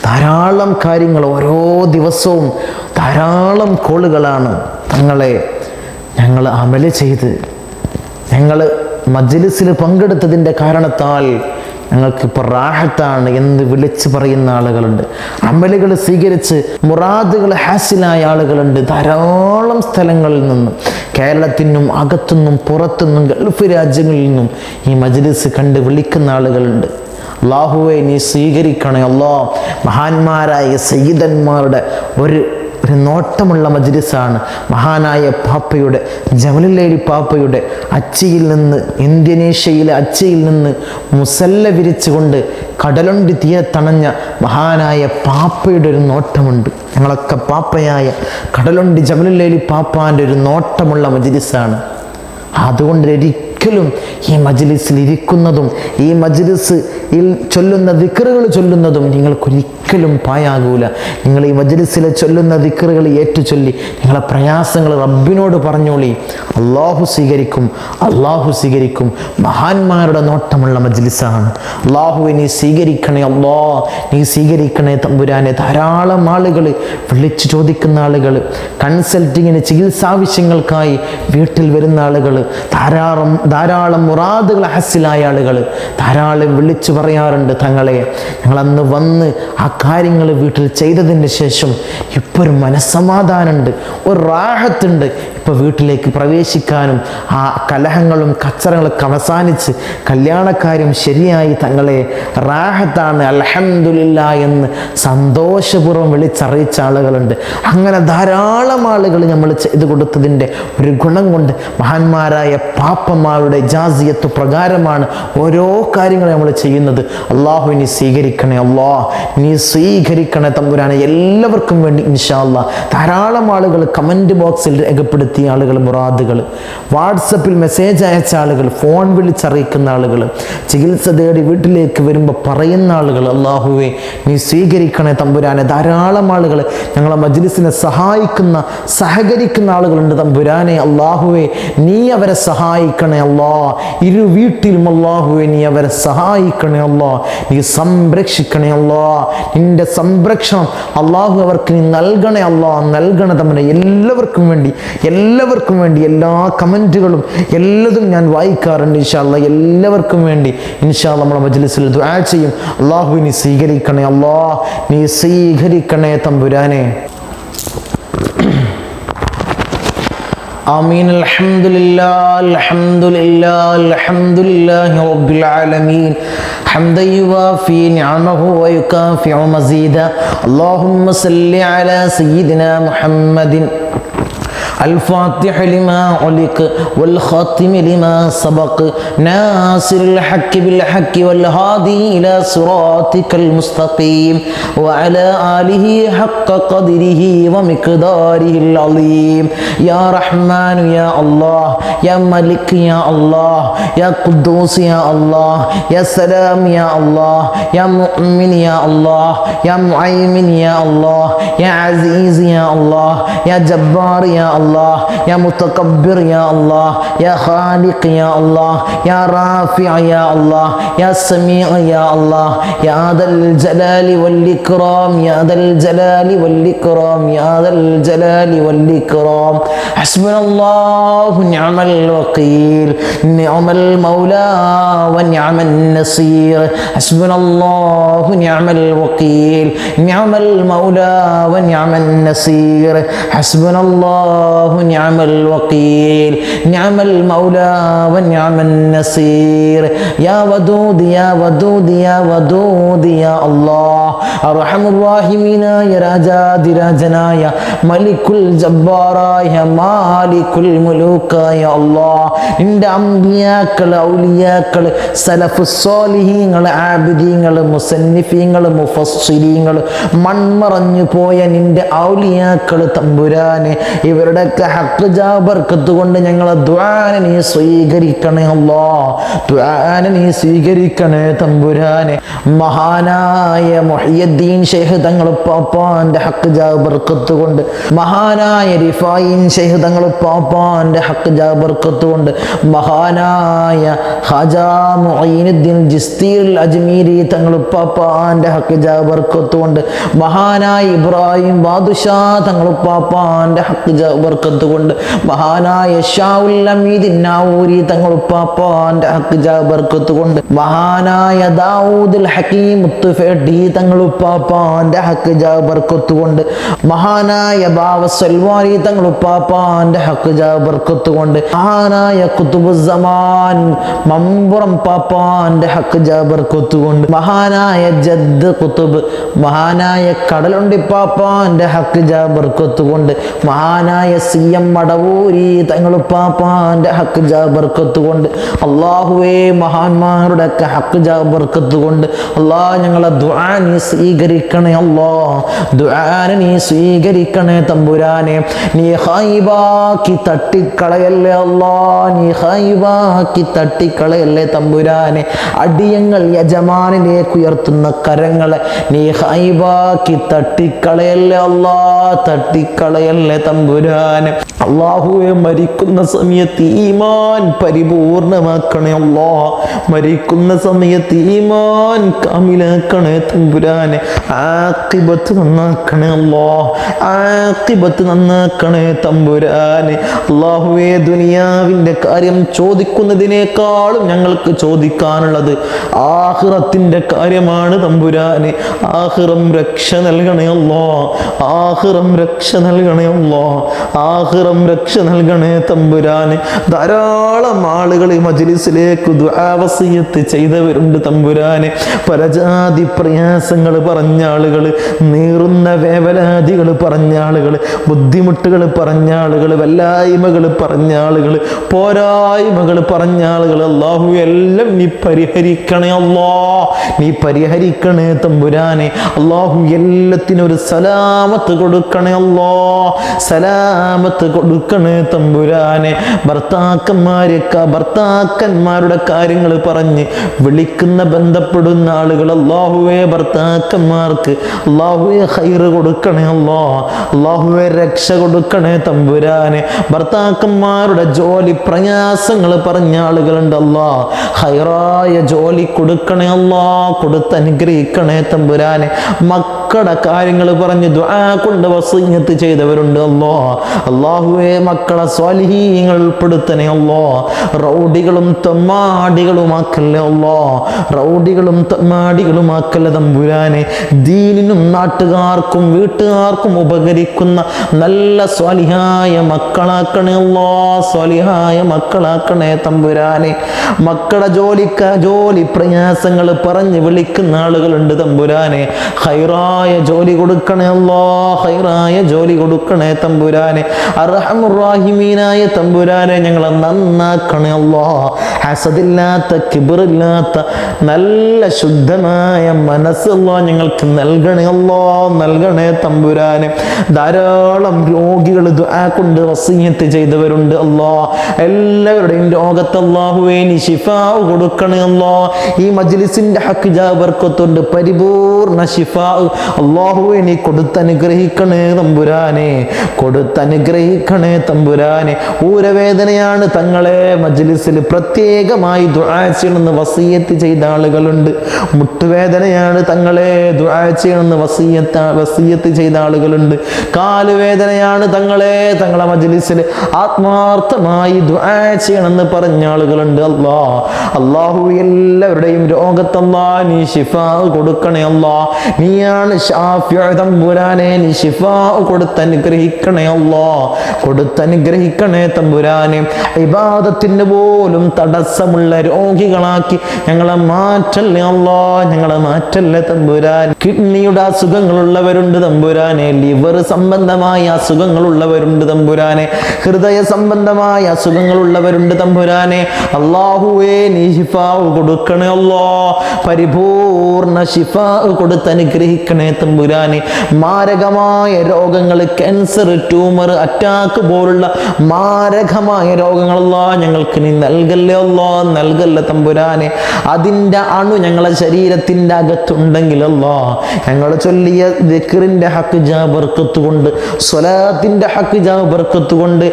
ധാരാളം കാര്യങ്ങൾ ഓരോ ദിവസവും ധാരാളം കോളുകളാണ്. ഞങ്ങൾ അമല് ചെയ്ത് ഞങ്ങൾ മജ്ലിസിൽ പങ്കെടുത്തതിൻ്റെ കാരണത്താൽ ഞങ്ങൾക്കിപ്പോൾ റാഹത്താണ് എന്ന് വിളിച്ച് പറയുന്ന ആളുകളുണ്ട്. അമലുകൾ സ്വീകരിച്ച് മുറാദുകൾ ഹാസിലായ ആളുകളുണ്ട്. ധാരാളം സ്ഥലങ്ങളിൽ നിന്നും, കേരളത്തിനും അകത്തുനിന്നും പുറത്തുനിന്നും ഗൾഫ് രാജ്യങ്ങളിൽ നിന്നും ഈ മജ്ലിസ് കണ്ട് വിളിക്കുന്ന ആളുകളുണ്ട്. അല്ലാഹുവേ നീ സ്വീകരിക്കണേ. അല്ലാഹ് മഹാന്മാരായ സയ്യിദന്മാരുടെ ഒരു നോട്ടമുള്ള മജ്ലിസാണ്. മഹാനായ പാപ്പയുടെ, ജമലുല്ലൈലി പാപ്പയുടെ അച്ചിയിൽ നിന്ന്, ഇന്തോനേഷ്യയിലെ അച്ചിയിൽ നിന്ന് മുസല്ല വിരിച്ചുകൊണ്ട് കടലുണ്ടി തീരത്തണഞ്ഞ മഹാനായ പാപ്പയുടെ ഒരു നോട്ടമുണ്ട്. ഞങ്ങളൊക്കെ പാപ്പയായ കടലുണ്ടി ജമലുല്ലൈലി പാപ്പാൻ്റെ ഒരു നോട്ടമുള്ള മജ്ലിസാണ്. അതുകൊണ്ട് ഒരിക്കലും ഈ മജ്ലിസിൽ ഇരിക്കുന്നതും ഈ മജ്ലിസിൽ ചൊല്ലുന്ന ദിക്റുകൾ ചൊല്ലുന്നതും നിങ്ങൾക്കൊരിക്കലും പായാകൂല. നിങ്ങൾ ഈ മജ്ലിസിലെ ചൊല്ലുന്ന ദിക്റുകൾ ഏറ്റുചൊല്ലി നിങ്ങളെ പ്രയാസങ്ങൾ റബ്ബിനോട് പറഞ്ഞോളി. അല്ലാഹു സ്വീകരിക്കും. മഹാന്മാരുടെ നോട്ടമുള്ള മജ്ലിസാണ്. അല്ലാഹുവേ നീ സ്വീകരിക്കണേ. അല്ലാഹ് നീ സ്വീകരിക്കണേ തമ്പുരാനെ. ധാരാളം ആളുകൾ വിളിച്ചു ചോദിക്കുന്ന ആളുകൾ, കൺസൾട്ടിങ്ങിന് ചികിത്സാവശ്യങ്ങൾക്കായി വീട്ടിൽ വരുന്ന ആളുകൾ, ധാരാളം മുറാദുകൾ ഹസ്സിലായ ആളുകൾ ധാരാളം വിളിച്ചു പറയാറുണ്ട്, തങ്ങളെ ഞങ്ങൾ അന്ന് വന്ന് ആ കാര്യങ്ങൾ വീട്ടിൽ ചെയ്തതിന് ശേഷം ഇപ്പോൾ ഒരു മനസ്സമാധാനമുണ്ട്, ഒരു റാഹത്തുണ്ട്, ഇപ്പോൾ വീട്ടിലേക്ക് പ്രവേശിക്കാനും ആ കലഹങ്ങളും കച്ചറകളൊക്കെ അവസാനിച്ച് കല്യാണക്കാര്യം ശരിയായി, തങ്ങളെ റാഹത്താണ് അൽഹംദുലില്ലാ എന്ന് സന്തോഷപൂർവ്വം വിളിച്ചറിയിച്ച ആളുകളുണ്ട്. അങ്ങനെ ധാരാളം ആളുകൾ നമ്മൾ ചെയ്തു കൊടുത്തതിൻ്റെ ഒരു ഗുണം കൊണ്ട് മഹാന്മാരായ പാപ്പന്മാരുടെ ഇജാസിയത്ത് പ്രകാരമാണ് ഓരോ കാര്യങ്ങൾ നമ്മൾ ചെയ്യുന്നത്. അള്ളാഹു നീ സ്വീകരിക്കണേ, നീ സ്വീകരിക്കണേ തമ്പുരാനെ. എല്ലാവർക്കും വേണ്ടി ഇൻഷാ അല്ലാഹ് ധാരാളം ആളുകൾ കമൻറ്റ് ബോക്സിൽ രേഖപ്പെടുത്തിയ ആളുകൾ, മുറാദുകൾ വാട്സപ്പിൽ മെസ്സേജ് അയച്ച ആളുകൾ, ഫോൺ വിളിച്ചറിയിക്കുന്ന ആളുകൾ, ചികിത്സ തേടി വീട്ടിലേക്ക് വരുമ്പോൾ പറയുന്ന ആളുകൾ, അള്ളാഹുവേ നീ സ്വീകരിക്കണേ തമ്പുരാനെ. ധാരാളം ആളുകൾ ഞങ്ങളെ മജ്ലിസിനെ സഹായിക്കുന്ന സഹകരിക്കുന്ന ആളുകളുണ്ട് തമ്പുരാനെ. അള്ളാഹുവേ നീ അവരെ സഹായിക്കണേ ഇരു വീട്ടിലും അള്ളാഹുവേ നീ അവരെ സഹായിക്കണേ നീ സംരക്ഷിക്കണേ നിന്റെ സംരക്ഷണം അള്ളാഹു അവർക്ക് നീ നൽകണേ നൽകണേ തമ്പുരാനെ. എല്ലാവർക്കും വേണ്ടി എല്ലാ കമൻറ്റുകളും എല്ലതും ഞാൻ വായിക്കാറുണ്ട് ഇൻഷാ അല്ലാഹ്. എല്ലാവർക്കും വേണ്ടി ഇൻഷാ അല്ലാഹ് നമ്മളെ മജ്ലിസിൽ ദുആ ചെയ്യും. അള്ളാഹു നീ സ്വീകരിക്കണേ, നീ സ്വീകരിക്കണേ തമ്പുരാനെ. آمين. الحمد لله رب العالمين حمدا يوافي نعمه ويكافئ مزيدا. اللهم صل على سيدنا محمد الفاتح لما علق والخاتم لما سبق ناصر الحق بالحق والهادي إلى صراطك المستقيم وعلى آله حق قدره ومقداره العظيم. يا رحمن يا الله، يا ملك يا الله، يا قدوس يا الله، يا سلام يا الله، يا مؤمن يا الله، يا معيمن يا الله، يا عزيز يا الله، يا جبار يا الله، يا متكبر يا الله، يا خالق يا الله، يا رافع يا الله، يا سميع يا الله، يا ذا الجلال والإكرام، يا ذا الجلال والإكرام، يا ذا الجلال والإكرام. حسبنا الله نعم الوكيل، نعم المولى ونعم النصير. حسبنا الله نعم الوكيل، نعم المولى ونعم النصير. حسبنا الله نعم الوكيل، نعم المولى ونعم النصير. يا ودود يا ودود يا ودود يا الله أرحم الراحمين. يا രാജാതിരാജനായ മലിക്കുൽ ജബ്ബാറായ മാലിക്കുൽ മുലൂക്കായ അല്ലാഹ്, നിന്റെ അംബിയാക്കൾ, ഔലിയാക്കൾ, സലഫുസ് സ്വാലിഹീങ്ങൾ, ആബിദീങ്ങൾ, മുസന്നിഫീങ്ങൾ, മുഫസ്സിരീങ്ങൾ, മൺമറഞ്ഞു പോയ നിന്റെ ഔലിയാക്കൾ തമ്പുരാനെ, ഇവരുടെയൊക്കെ ഹഖ് ജാ ബർക്കത്ത് കൊണ്ട് ഞങ്ങളെ ദുആനെ നീ സ്വീകരിക്കണേ അല്ലാഹ്, ദുആനെ നീ സ്വീകരിക്കണേ തമ്പുരാനെ. മഹാനായ മുഹയ്യിദ്ദീൻ ശൈഖ് തങ്ങൾ പാപ്പാന്റെ ഹഖ് ജാ ബർക്കത്ത് കൊണ്ട്, മഹാനായ റിഫായിൻ ശൈഖ് തങ്ങൾ പാപ്പാന്റെ ഹഖ് ജാ ബർക്കത്ത് കൊണ്ട്, മഹാനായ ഖാജാ മുഈനുദ്ദീൻ ചിസ്തി അജ്മീരി തങ്ങൾ പാപ്പാന്റെ ഹഖ് ജാ ബർക്കത്ത് കൊണ്ട്, മഹാനായ ഇബ്രാഹിം ബാദുഷാ തങ്ങൾ പാപ്പാന്റെ ഹഖ് ജാ ബർക്കത്ത് കൊണ്ട്, മഹാനായ ഷാഉൽ അമീദ് നാവൂരി തങ്ങൾ പാപ്പാന്റെ ഹഖ് ജാ ബർക്കത്ത് കൊണ്ട്, മഹാനായ ദാവൂദുൽ ഹകീം മുത്തുഫേട്ടി തങ്ങൾ പാപ്പാന്റെ ഹഖ് ജാ ബർക്കത്ത് കൊണ്ട്, മഹാനായ ബാവ സൽവാരി തങ്ങൾ പാപ്പാന്റെ ഹഖ് ജാ ബർക്കത്ത് കൊണ്ട്, മഹാനായ ഖുതുബുസ്സമാൻ മമ്പുറം പാപ്പാന്റെ ഹഖ് ജാ ബർക്കത്ത് കൊണ്ട്, മഹാനായ ജദ്ദ് ഖുതുബ്, മഹാനായ കടലുണ്ടി പാപ്പാന്റെ ഹഖ് ജാ ബർക്കത്ത് കൊണ്ട്, മഹാനായ CM മടവൂരി തങ്ങൾ പാപ്പാന്റെ ഹഖ് ജാ ബർക്കത്ത് കൊണ്ട്, അല്ലാഹുവേ മഹാന്മാരുടെ ഒക്കെ ഹഖ് ജാ ബർക്കത്ത് കൊണ്ട് അല്ലാഹ് ഞങ്ങളെ ദുആ നീ സ്വീകരിക്കണേ അല്ലാഹ്, ദുആ നീ സ്വീകരിക്കണേ തമ്പുരാനെ. നീ ഖൈബാക്കി തട്ടിക്കളയല്ലേ അല്ലാഹ്, നീ ഖൈബാക്കി തട്ടിക്കളയല്ലേ തമ്പുരാനെ. അടിയങ്ങൾ യജമാനിലേക്ക് ഉയർത്തുന്ന കരങ്ങളെ നീ ഖൈബാക്കി തട്ടിക്കളയല്ലേ അല്ലാഹ്, തട്ടിക്കളയല്ലേ തമ്പുരാനെ. തമ്പുരാനെ. അല്ലാഹുവേ, മരിക്കുന്ന സമയത്ത് ഈമാൻ പരിപൂർണമാക്കണേ അല്ലാ. മരിക്കുന്ന സമയത്ത് ഈമാൻ കാമിലാക്കണേ തമ്പുരാനെ. ആഖിബത്ത് നന്നാക്കണേ അല്ലാ. ആഖിബത്ത് നന്നാക്കണേ തമ്പുരാനെ. അല്ലാഹുവേ, ദുനിയാവിന്റെ കാര്യം ചോദിക്കുന്നതിനേക്കാളും ഞങ്ങൾക്ക് ചോദിക്കാനുള്ളത് ആഖിറത്തിന്റെ കാര്യമാണ് തമ്പുരാനെ. ആഖിറം രക്ഷ നൽകണേ അല്ലാ. ആഖിറം രക്ഷ നൽകണേ അല്ലാ. ആഖിറം രക്ഷ നൽകണേ തമ്പുരാനെ. ധാരാളം ആളുകൾ ഈ മജ്ലിസിലേക്ക് ദുആ വസിയത്ത് ചെയ്തവരുണ്ട് തമ്പുരാനെ. പലജാതി പ്രയാസങ്ങൾ പറഞ്ഞ ആളുകൾ, നീറുന്ന വേവലാതികൾ പറഞ്ഞ ആളുകൾ, ബുദ്ധിമുട്ടുകൾ പറഞ്ഞ ആളുകൾ, വല്ലായ്മകൾ പറഞ്ഞ ആളുകൾ, പോരായ്മകൾ പറഞ്ഞ ആളുകൾ, അല്ലാഹു എല്ലാം നീ പരിഹരിക്കണേ അല്ലാ. നീ പരിഹരിക്കണേ തമ്പുരാനെ. അല്ലാഹു എല്ലാത്തിനും ഒരു സലാമത്ത് കൊടുക്കണേ അല്ലാ. സലാമത്ത് കൊടുക്കണേ തമ്പുരാനെ. ഭർത്താക്കന്മാരുടെ കാര്യങ്ങൾ പറഞ്ഞ് വിളിക്കുന്ന ബന്ധപ്പെടുന്ന ആളുകൾ, അല്ലാഹുവേ, ഭർത്താക്കന്മാർക്ക് അല്ലാഹുവേ ഖൈറ് കൊടുക്കണേ അല്ലാ. അല്ലാഹുവേ, രക്ഷ കൊടുക്കണേ തമ്പുരാനെ. ഭർത്താക്കന്മാരുടെ ജോലി പ്രയാസങ്ങൾ പറഞ്ഞ ആളുകളുണ്ട്, അല്ലാ ഖൈറായ ജോലി കൊടുക്കണേ അല്ലാ. കൊടുത്ത് അനുഗ്രഹിക്കണേ തമ്പുരാനെ. മക്കളുടെ കാര്യങ്ങൾ പറഞ്ഞ് ദുആ കൊണ്ട് വസിയത്ത് ചെയ്തവരുണ്ട്, അല്ലാ അല്ലാഹുവേ, മക്കളെ സ്വാലിഹീങ്ങൾ ഉൾപ്പെടുത്തണേ അല്ലാ. റൗഡികളും തമ്മാടികളുമാക്കല്ലേ അല്ലാ. റൗഡികളും തമ്മാടികളുമാക്കല്ലേ തമ്പുരാനെ. ദീനിനും നാട്ടുകാർക്കും വീട്ടുകാർക്കും ഉപകരിക്കുന്ന നല്ല സ്വാലിഹായ മക്കളാക്കണേ അല്ലാ. സ്വാലിഹായ മക്കളാക്കണേ തമ്പുരാനെ. മക്കളുടെ ജോലി പ്രയാസങ്ങൾ പറഞ്ഞ് വിളിക്കുന്ന ആളുകളുണ്ട് തമ്പുരാനെ. ഖൈറായ ജോലി കൊടുക്കണേ അല്ലാ. ഖൈറായ ജോലി കൊടുക്കണേ തമ്പുരാനെ. അർഹമുർ റഹീമീനായ തമ്പുരാനെ, ഞങ്ങളെ നന്നാക്കണേ അല്ലാ. ഹസദില്ലാത്ത, കിബറില്ലാത്ത നല്ല ശുദ്ധമായ മനസ്സല്ലാ ഞങ്ങൾക്ക് നൽകണേ അല്ലാ. നൽകണേ തമ്പുരാനെ. ധാരാളം രോഗികൾ ദുആ കൊണ്ട് വസിയത്ത് ചെയ്തവരുണ്ട്, അല്ലാ എല്ലാവരുടെയും രോഗത്ത് അല്ലാഹുവേ നീ ശിഫാ കൊടുക്കണേ അല്ലാ. ഈ മജ്ലിസിന്റെ ഹക്ക് ജാ ബർക്കത്തുണ്ട് പരിപൂർണ ശിഫാ അല്ലാഹുവേ നീ കൊടുത്തനുഗ്രഹിക്കണേ തമ്പുരാനെ. കൊടുത്തനുഗ്രഹിക്കണേ തമ്പുരാനെ. ഊരവേദനയാണ് തങ്ങളെ മജ്ലിസിൽ പ്രത്യേകമായി ദുആ ചെയ്യണമെന്ന് വസിയത്ത് ചെയ്ത ആളുകളുണ്ട്. മുട്ടുവേദനയാണ് തങ്ങളെ ദുആ ചെയ്യണമെന്ന് വസിയത്ത് ചെയ്ത ആളുകളുണ്ട്. കാലുവേദനയാണ് തങ്ങളെ മജ്ലിസിൽ ആത്മാർത്ഥമായി ദുആ ചെയ്യണമെന്ന് പറഞ്ഞ ആളുകളുണ്ട്, അല്ലാ അല്ലാഹു എല്ലാവരുടെയും രോഗത്തല്ലാ നീ ശിഫാ കൊടുക്കണേ അല്ലാ. നീയാണ് ശാഫിഉ തമ്പുരാനെ. നീ ശിഫാ കൊടുത്തനുഗ്രഹിക്കണേ അല്ലാ. കൊടുത്തനുഗ്രഹിക്കണേ തമ്പുരാനെ. ഇബാദത്തിന് പോലും തടസ്സമുള്ള രോഗികളാക്കി ഞങ്ങളെ മാറ്റല്ലേ അല്ലാ. ഞങ്ങളെ മാറ്റല്ലേ തമ്പുരാൻ. കിഡ്നിയുടെ അസുഖങ്ങളുള്ളവരുണ്ട് തമ്പുരാനെ. ലിവർ സംബന്ധമായ അസുഖങ്ങളുള്ളവരുണ്ട് തമ്പുരാനെ. ഹൃദയ സംബന്ധമായ അസുഖങ്ങളുള്ളവരുണ്ട് തമ്പുരാനെ. അല്ലാഹുവേ നീ ശിഫാ കൊടുക്കണേ അല്ലാ. പരിപൂർണ ശിഫാ കൊടുത്തനുഗ്രഹിക്കണേ തമ്പുരാനെ. മാരകമായ രോഗങ്ങൾ, ക്യാൻസർ, ട്യൂമർ, അറ്റാക്ക് പോലുള്ള മാരകമായ രോഗങ്ങളല്ലാ ഞങ്ങൾക്ക് നീ നൽകല്ലേ അല്ലാ. നൽകല്ലേ തമ്പുരാനെ. അതിൻ്റെ അണു ഞങ്ങളെ ശരീരത്തിൻ്റെ അകത്തുണ്ടെങ്കിലല്ലാ ഞങ്ങൾ ചൊല്ലിയ ദിക്റിന്റെ ഹക്ക് ജാ ബർക്കത്ത് കൊണ്ട്, സ്വലാത്തിന്റെ ഹക്ക് ജാ ബർക്കത്ത് കൊണ്ട്,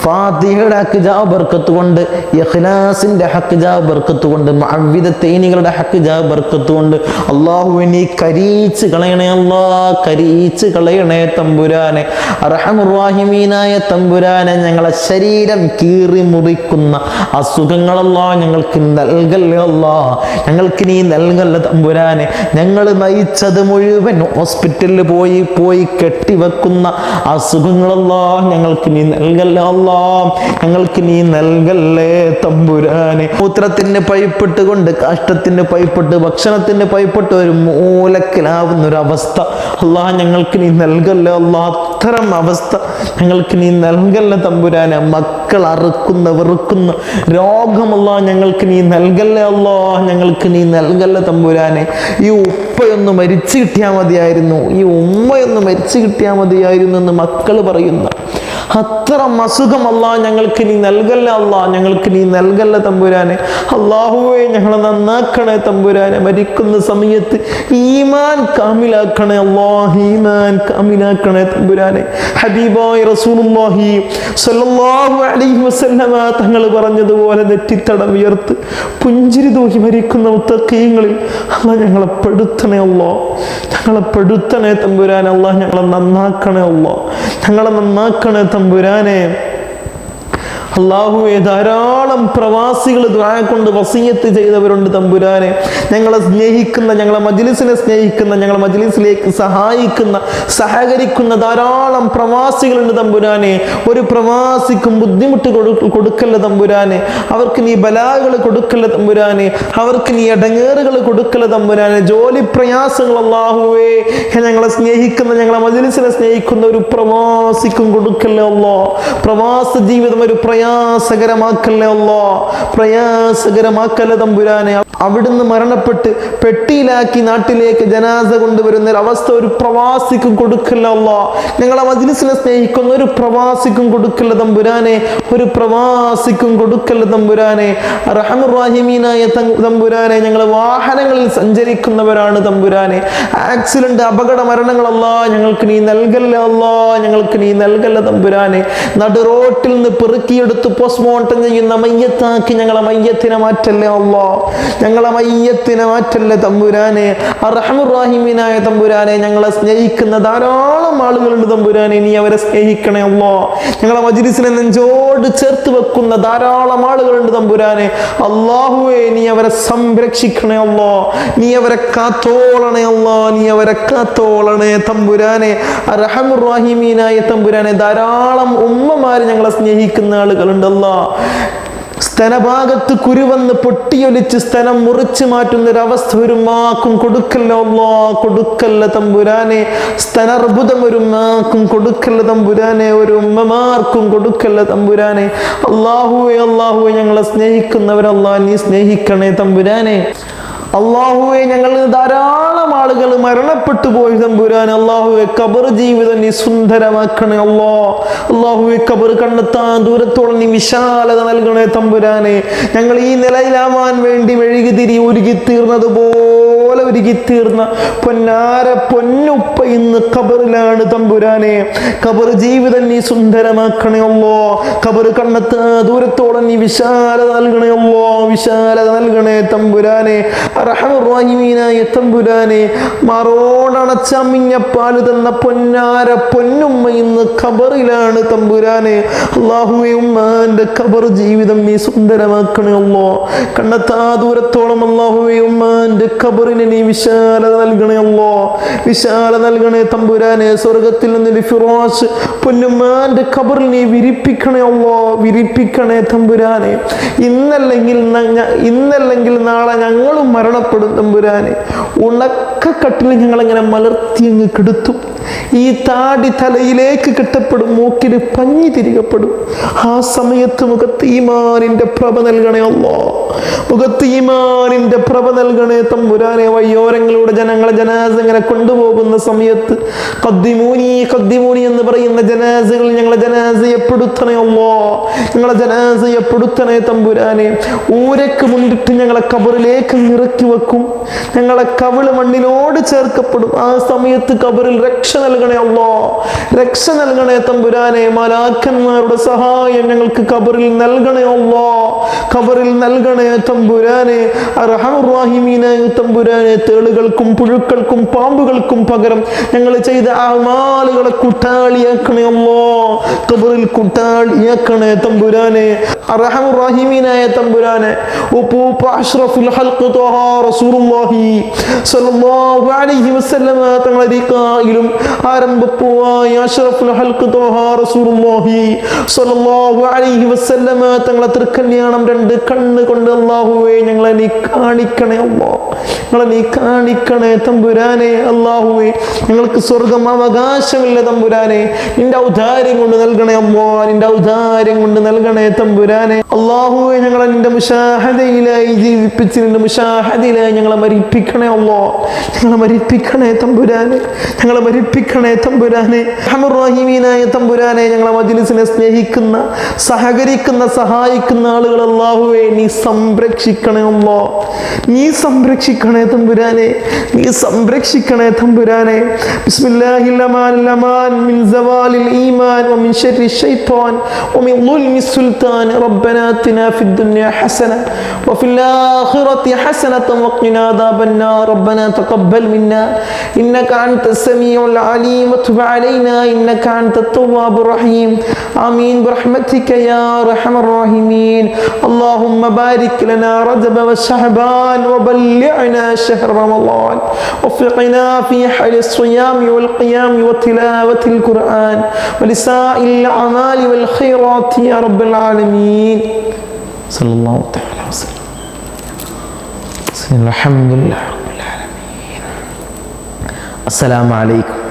ഫാത്തിഹയുടെ ഹക്ക് ജാ ബർക്കത്ത് കൊണ്ട്, ഇഖ്ലാസിന്റെ ഹക്ക് ജാ ബർക്കത്ത് കൊണ്ട്, മുഅവ്വിദത്തൈനികളുടെ ഹക്ക് ജാ ബർക്കത്ത് കൊണ്ട് അല്ലാഹുവേ നീ കരിയിച്ച് കളയണേ അല്ലാ. കരിയിച്ച് കളയണേ തമ്പുരാനെ. അർഹമുർ റഹീമീനായ തമ്പുരാനെ, ഞങ്ങളെ ശരീരം കീറി മുറിക്കുന്ന അസുഖങ്ങളല്ലാ ഞങ്ങൾക്ക് നൽകല്ലേ അല്ലാ. ഞങ്ങൾക്ക് നീ നൽകല്ലേ തമ്പുരാനെ. ഞങ്ങൾ നയിച്ചത് മുഴുവൻ ഹോസ്പിറ്റലിൽ പോയി കെട്ടിവെക്കുന്ന അസുഖങ്ങളല്ലാ ഞങ്ങൾക്ക് നീ നൽകല്ലേ അല്ലാ. ഞങ്ങൾക്ക് നീ നൽകല്ലേ തമ്പുരാനെ. മൂത്രത്തിന് പൈപ്പിട്ടുകൊണ്ട്, കാഷ്ടത്തിന് പൈപ്പിട്ട്, ഭക്ഷണത്തിന് പൈപ്പിട്ട് ഒരു മൂലക്കിലാവുന്ന ഒരു അവസ്ഥ അല്ലാ ഞങ്ങൾക്ക് നീ നൽകല്ലേ അല്ലാ. അത്തരം അവസ്ഥ ഞങ്ങൾക്ക് നീ നൽകല്ലേ തമ്പുരാനെ. മക്കൾ അറുക്കുന്ന വെറുക്കുന്ന രോഗമല്ലാ ഞങ്ങൾക്ക് നീ നൽകല്ലേ അല്ലാ. ഞങ്ങൾക്ക് നീ നൽകല്ലേ തമ്പുരാനെ. ഈ ഉപ്പയൊന്ന് മരിച്ചു കിട്ടിയാൽ മതിയായിരുന്നു, ഈ ഉമ്മയൊന്ന് മരിച്ചു കിട്ടിയാൽ മതിയായിരുന്നു എന്ന് മക്കൾ പറയുന്ന അത്തരം അസുഖം അല്ലാഹ് ഞങ്ങൾക്ക് നീ നൽകല്ല അല്ലാഹ്, ഞങ്ങൾക്ക് നീ നൽകല്ല തമ്പുരാനെ. അല്ലാഹുവേ ഞങ്ങളെ നന്നാക്കണേ തമ്പുരാനെ. മരിക്കുന്ന സമയത്ത് ഈമാൻ കാമിലാക്കണേ അല്ലാഹ്, ഈമാൻ കാമിലാക്കണേ തമ്പുരാനെ. ഹബീബായ റസൂലുള്ളാഹി സ്വല്ലല്ലാഹു അലൈഹി വസല്ലമ തങ്ങൾ പറഞ്ഞതുപോലെ നെറ്റിത്തടം ഉയർത്ത് പുഞ്ചിരി തൂക്കി മരിക്കുന്ന മുത്തഖീങ്ങളിൽ അല്ലാഹ് ഞങ്ങളെ പെടുത്തണേ അല്ലാഹ്, ഞങ്ങളെ പെടുത്തണേ തമ്പുരാനെ. അല്ലാഹ് ഞങ്ങളെ നന്നാക്കണേ അല്ലാഹ്, ഞങ്ങളെ നന്നാക്കണേ തമ്പുരാനെ. അല്ലാഹുവേ ധാരാളം പ്രവാസികൾ ദുആ കൊണ്ട് വസിയത്ത് ചെയ്തവരുണ്ട് തമ്പുരാനെ. ഞങ്ങളെ സ്നേഹിക്കുന്ന, ഞങ്ങളെ മജ്ലിസിനെ സ്നേഹിക്കുന്ന, ഞങ്ങളെ മജ്ലിസിലേക്ക് സഹായിക്കുന്ന, സഹകരിക്കുന്ന ധാരാളം പ്രവാസികളുണ്ട് തമ്പുരാനെ. ഒരു പ്രവാസിക്കും ബുദ്ധിമുട്ട് കൊടുക്കല്ല തമ്പുരാനെ. അവർക്ക് നീ ബലാകൾ കൊടുക്കല്ല തമ്പുരാനെ. അവർക്ക് നീ ഇടങ്ങേറുകൾ കൊടുക്കല്ല തമ്പുരാനെ. ജോലി പ്രയാസങ്ങൾ അല്ലാഹുവേ ഞങ്ങളെ സ്നേഹിക്കുന്ന, ഞങ്ങളെ മജ്ലിസിനെ സ്നേഹിക്കുന്ന ഒരു പ്രവാസിക്കും കൊടുക്കല്ലേ അല്ലാഹ്. പ്രവാസ ജീവിതം ഒരു പ്രയാസകരമാക്കല്ലേ അല്ലാഹ്, പ്രയാസകരമാക്കല്ലേ തമ്പുരാനെ. അവിടുന്ന് മരണപ്പെട്ട് പെട്ടിയിലാക്കി നാട്ടിലേക്ക് ജനാസ കൊണ്ടുവരുന്ന ഒരു അവസ്ഥ ഒരു പ്രവാസിക്കും കൊടുക്കല്ല അല്ലാഹ്. ഞങ്ങളെ മജ്ലിസിനെ സ്നേഹിക്കുന്ന ഒരു പ്രവാസിക്കും കൊടുക്കല്ല തമ്പുരാനെ, ഒരു പ്രവാസിക്കും കൊടുക്കല്ല തമ്പുരാനെ. റഹ്മത്തുർ റഹീമീനായ തമ്പുരാനെ, ഞങ്ങൾ വാഹനങ്ങളിൽ സഞ്ചരിക്കുന്നവരാണ് തമ്പുരാനെ. ആക്സിഡന്റ്, അപകട മരണങ്ങൾ അല്ലാഹ് ഞങ്ങൾക്ക് നീ നൽകല്ല അല്ലാഹ്, ഞങ്ങൾക്ക് നീ നൽകല്ല തമ്പുരാനെ. നടു റോട്ടിൽ നിന്ന് പെറുക്കിയെടുത്ത് പോസ്റ്റ്മോർട്ടം ചെയ്യുന്ന മയ്യത്താക്കി ഞങ്ങളെ മയ്യത്തിനെ മാറ്റല്ലേ അല്ലാഹ്, ഞങ്ങളെ മയ്യത്തിനെ മാറ്റല്ലേ തമ്പുരാനെ. റഹ്മത്തുർ റഹീമീനായ തമ്പുരാനെ, ഞങ്ങളെ സ്നേഹിക്കുന്ന ധാരാളം ആളുകളുണ്ട് തമ്പുരാനെ, നീ അവരെ സ്നേഹിക്കണേ അല്ലാഹ്. ഞങ്ങളെ മജ്ലിസിനെ നെഞ്ചോട് ചേർത്ത് വെക്കുന്ന ധാരാളം ആളുകളുണ്ട് തമ്പുരാനെ. അല്ലാഹുവേ നീ അവരെ സംരക്ഷിക്കണേ അല്ലാഹ്, നീ അവരെ കാത്തോളണേ അല്ലാഹ്, നീ അവരെ കാത്തോളണേ തമ്പുരാനെ. റഹ്മത്തുർ റഹീമീനായ തമ്പുരാനെ, ധാരാളം ഉമ്മമാര് ഞങ്ങളെ സ്നേഹിക്കുന്ന ആളുകളുണ്ട് അല്ലാഹ്. സ്തനഭാഗത്ത് കുരുവന്ന് പൊട്ടിയൊലിച്ച് സ്തനം മുറിച്ചു മാറ്റുന്നൊരവസ്ഥ ഒരു മാക്കും കൊടുക്കല്ല അല്ലാഹ്, കൊടുക്കല്ല തമ്പുരാനെ. സ്തനർബുദം ഒരു മാക്കും കൊടുക്കല്ല തമ്പുരാനെ, ഒരു ഉമ്മമാർക്കും കൊടുക്കല്ല തമ്പുരാനെ. അല്ലാഹുവേ അല്ലാഹുവേ ഞങ്ങളെ സ്നേഹിക്കുന്നവരല്ലാഹ് നീ സ്നേഹിക്കണേ തമ്പുരാനെ. അല്ലാഹുവേ ഞങ്ങൾ ധാരാളം ആളുകൾ മരണപ്പെട്ടു പോയി തമ്പുരാനെ. അല്ലാഹുവേ ഖബർ ജീവിതം നീ സുന്ദരമാക്കണേ അല്ലാഹ്. അല്ലാഹുവേ ഖബർ കണ്ടെത്താൻ ദൂരത്തോളം നീ വിശാലത നൽകണേ തമ്പുരാനെ. ഞങ്ങൾ ഈ നിലയിലാവാൻ വേണ്ടി മെഴുകുതിരി ഉരുകിത്തീർന്നതുപോലെ ഉരുകിത്തീർന്ന പൊന്നാര പൊന്നുപ്പ ഇന്ന് ഖബറിലാണ് തമ്പുരാനെ. ഖബർ ജീവിതം നീ സുന്ദരമാക്കണേ അല്ലാഹ്. ഖബർ കണ്ടെത്താൻ ദൂരത്തോളം നീ വിശാലത നൽകണേ അല്ലാഹ്, വിശാലത നൽകണേ തമ്പുരാനെ. റഹ്മത്തുർ റഹീമീനായ തമ്പുരാനെ, മറോടണച്ചമിഞ്ഞ പാല് തന്ന പൊന്നാര പൊന്നുമ്മ ഇന്ന് ഖബറിലാണ് തമ്പുരാനെ. അല്ലാഹുവേ ഉമ്മാന്റെ ഖബർ ജീവിതം നീ സുന്ദരമാക്കണേ അല്ലാഹ്. കണ്ടെത്താ ദൂരത്തോളം അല്ലാഹുവേ ഉമ്മാന്റെ ഖബറിനെ നീ വിശാലത നൽകണേ അല്ലാഹ്, വിശാലത നൽകണേ തമ്പുരാനെ. സ്വർഗത്തിൽ നിന്നൊരു ഫിറാശ് പൊന്നുമ്മാന്റെ ഖബറിൽ നീ വിരിപ്പിക്കണേ അല്ലാഹ്, വിരിപ്പിക്കണേ തമ്പുരാനെ. ഇന്നല്ലെങ്കിൽ നാളെ ഞങ്ങളും മരണപ്പെടും തമ്പുരാനെ. ഉണക്കക്കട്ടിൽ ഞങ്ങളെങ്ങനെ മലർത്തി അങ്ങ് കെടുത്തും. ഈ താടി തലയിലേക്ക് കെട്ടപ്പെടും, മൂക്കിന് പഞ്ഞി തിരികപ്പെടും. ആ സമയത്ത് മുഖത്ത് ഈമാനിന്റെ പ്രഭ നൽകണേ അല്ലാഹ്, മുഖത്ത് ഈമാനിന്റെ പ്രഭ നൽകണേ തമ്പുരാനെ. വയ്യോരങ്ങളിലൂടെ ജനങ്ങളെ ജനാസ ഇങ്ങനെ കൊണ്ടുപോകുന്ന സമയത്ത് ഖദ്ദിമൂനി ഖദ്ദിമൂനി എന്ന് പറയുന്ന ജനാസകൾ ഞങ്ങളെ ജനാസയെ പെടുത്തണേ അല്ലാഹ്, ഞങ്ങളെ ജനാസയെ പെടുത്തണേ തമ്പുരാനെ. ഊരക്ക് മുന്നിട്ട് ഞങ്ങളെ ഖബറിലേക്ക് ഇറക്കി വെക്കും, ഞങ്ങളെ കവിള് മണ്ണിനോട് ചേർക്കപ്പെടും. ആ സമയത്ത് ഖബറിൽ രക്ഷ നൽകണേ അല്ലാഹ്, രക്ഷ നൽകണേ തമ്പുരാനെ. മലാക്കന്മാരുടെ സഹായം ഞങ്ങൾക്ക് ഖബറിൽ നൽകണേ അല്ലാഹ്, ഖബറിൽ നൽകണേ തമ്പുരാനെ. റഹ്മത്തുർ റഹീമീനായ തമ്പുരാനെ, തേളുകൾക്കും പുഴുക്കൾക്കും പാമ്പുകൾക്കും പകരം ഞങ്ങൾ ചെയ്ത അമാലുകളെ കൂട്ടാളിയാക്കണേ അല്ലാഹ്, ഖബറിൽ കൂട്ടാളിയാക്കണേ തമ്പുരാനെ. റഹ്മത്തുർ റഹീമീനായ തമ്പുരാനെ, ഉപ്പൂപ്പ അഷ്റഫുൽ ഖൽഖ് ത്വഹ റസൂലുള്ളാഹി സ്വല്ലല്ലാഹു അലൈഹി വസല്ലമ തങ്ങളുടെ റിഖായിലും ആരംഭപ്പൂവായ അഷ്റഫുൽ ഖൽഖ് ത്വഹ റസൂലുള്ളാഹി സ്വല്ലല്ലാഹു അലൈഹി വസല്ലമ തങ്ങളുടെ തൃക്കല്യാണം രണ്ട് കണ്ണ് കൊണ്ട് അല്ലാഹുവേ ഞങ്ങളെ നീ കാണിക്കണേ അല്ലാഹ്, ഞങ്ങളെ നീ കാണിക്കണേ തമ്പുരാനെ. അല്ലാഹുവേ ഞങ്ങൾക്ക് സ്വർഗം അവകാശമില്ല തമ്പുരാനെ, നിന്റെ ഔദാര്യം കൊണ്ട് നൽകണേ അല്ലാഹ്, നിന്റെ ഔദാര്യം കൊണ്ട് നൽകണേ തമ്പുരാനെ. അല്ലാഹുവേ ഞങ്ങളെ നിന്റെ മുശാഹദയിലായി ജീവിപ്പിച്ച് നിന്റെ മുശാഹദയിലായി ഞങ്ങളെ മരിപ്പിക്കണേ അല്ലാഹ്, ഞങ്ങളെ മരിപ്പിക്കണേ തമ്പുരാനെ, ഞങ്ങളെ മരിപ്പിക്കണേ ഏൽപ്പിക്കണേ തമ്പുരാനെ. റഹീമീനായ തമ്പുരാനെ, ഞങ്ങളെ മജ്‌ലിസിനെ സ്നേഹിക്കുന്ന, സഹകരിക്കുന്ന, സഹായിക്കുന്ന ആളുകൾ അല്ലാഹുവേ നീ സംരക്ഷിക്കണേ. അല്ലാ നീ സംരക്ഷിക്കണേ തമ്പുരാനെ, നീ സംരക്ഷിക്കണേ തമ്പുരാനെ. ബിസ്മില്ലാഹിർ റഹ്മാനിർ റഹീം. മിൻ സവാലിൽ ഈമാൻ വമിൻ ശർരി ശൈത്താൻ വമിൻ ളുൽമി സുൽത്താൻ. റബ്ബനാ ആതിനാ ഫിദ് ദുനിയാ ഹസന വഫിൽ ആഖിറതി ഹസനതൻ വഖിനാ അദാബൻ നാർ. റബ്ബനാ തഖബ്ബൽ മിന്നാ ഇന്നക അൻതസ് സമീഉൽ അലീം വതുബ് അലൈനാ ഇന്നക അൻതത് തവ്വാബുർ റഹീം. ആമീൻ ബിറഹ്മതിക യാ അർഹമർ റഹീമീൻ. اللهم بارك لنا رجب وشعبان وبلغنا شهر رمضان وفقنا في حال الصيام والقيام وتلاوة القرآن ولسائر الأعمال والخيرات يا رب العالمين. صلى الله تعالى وسلم. الحمد لله رب العالمين. السلام عليكم.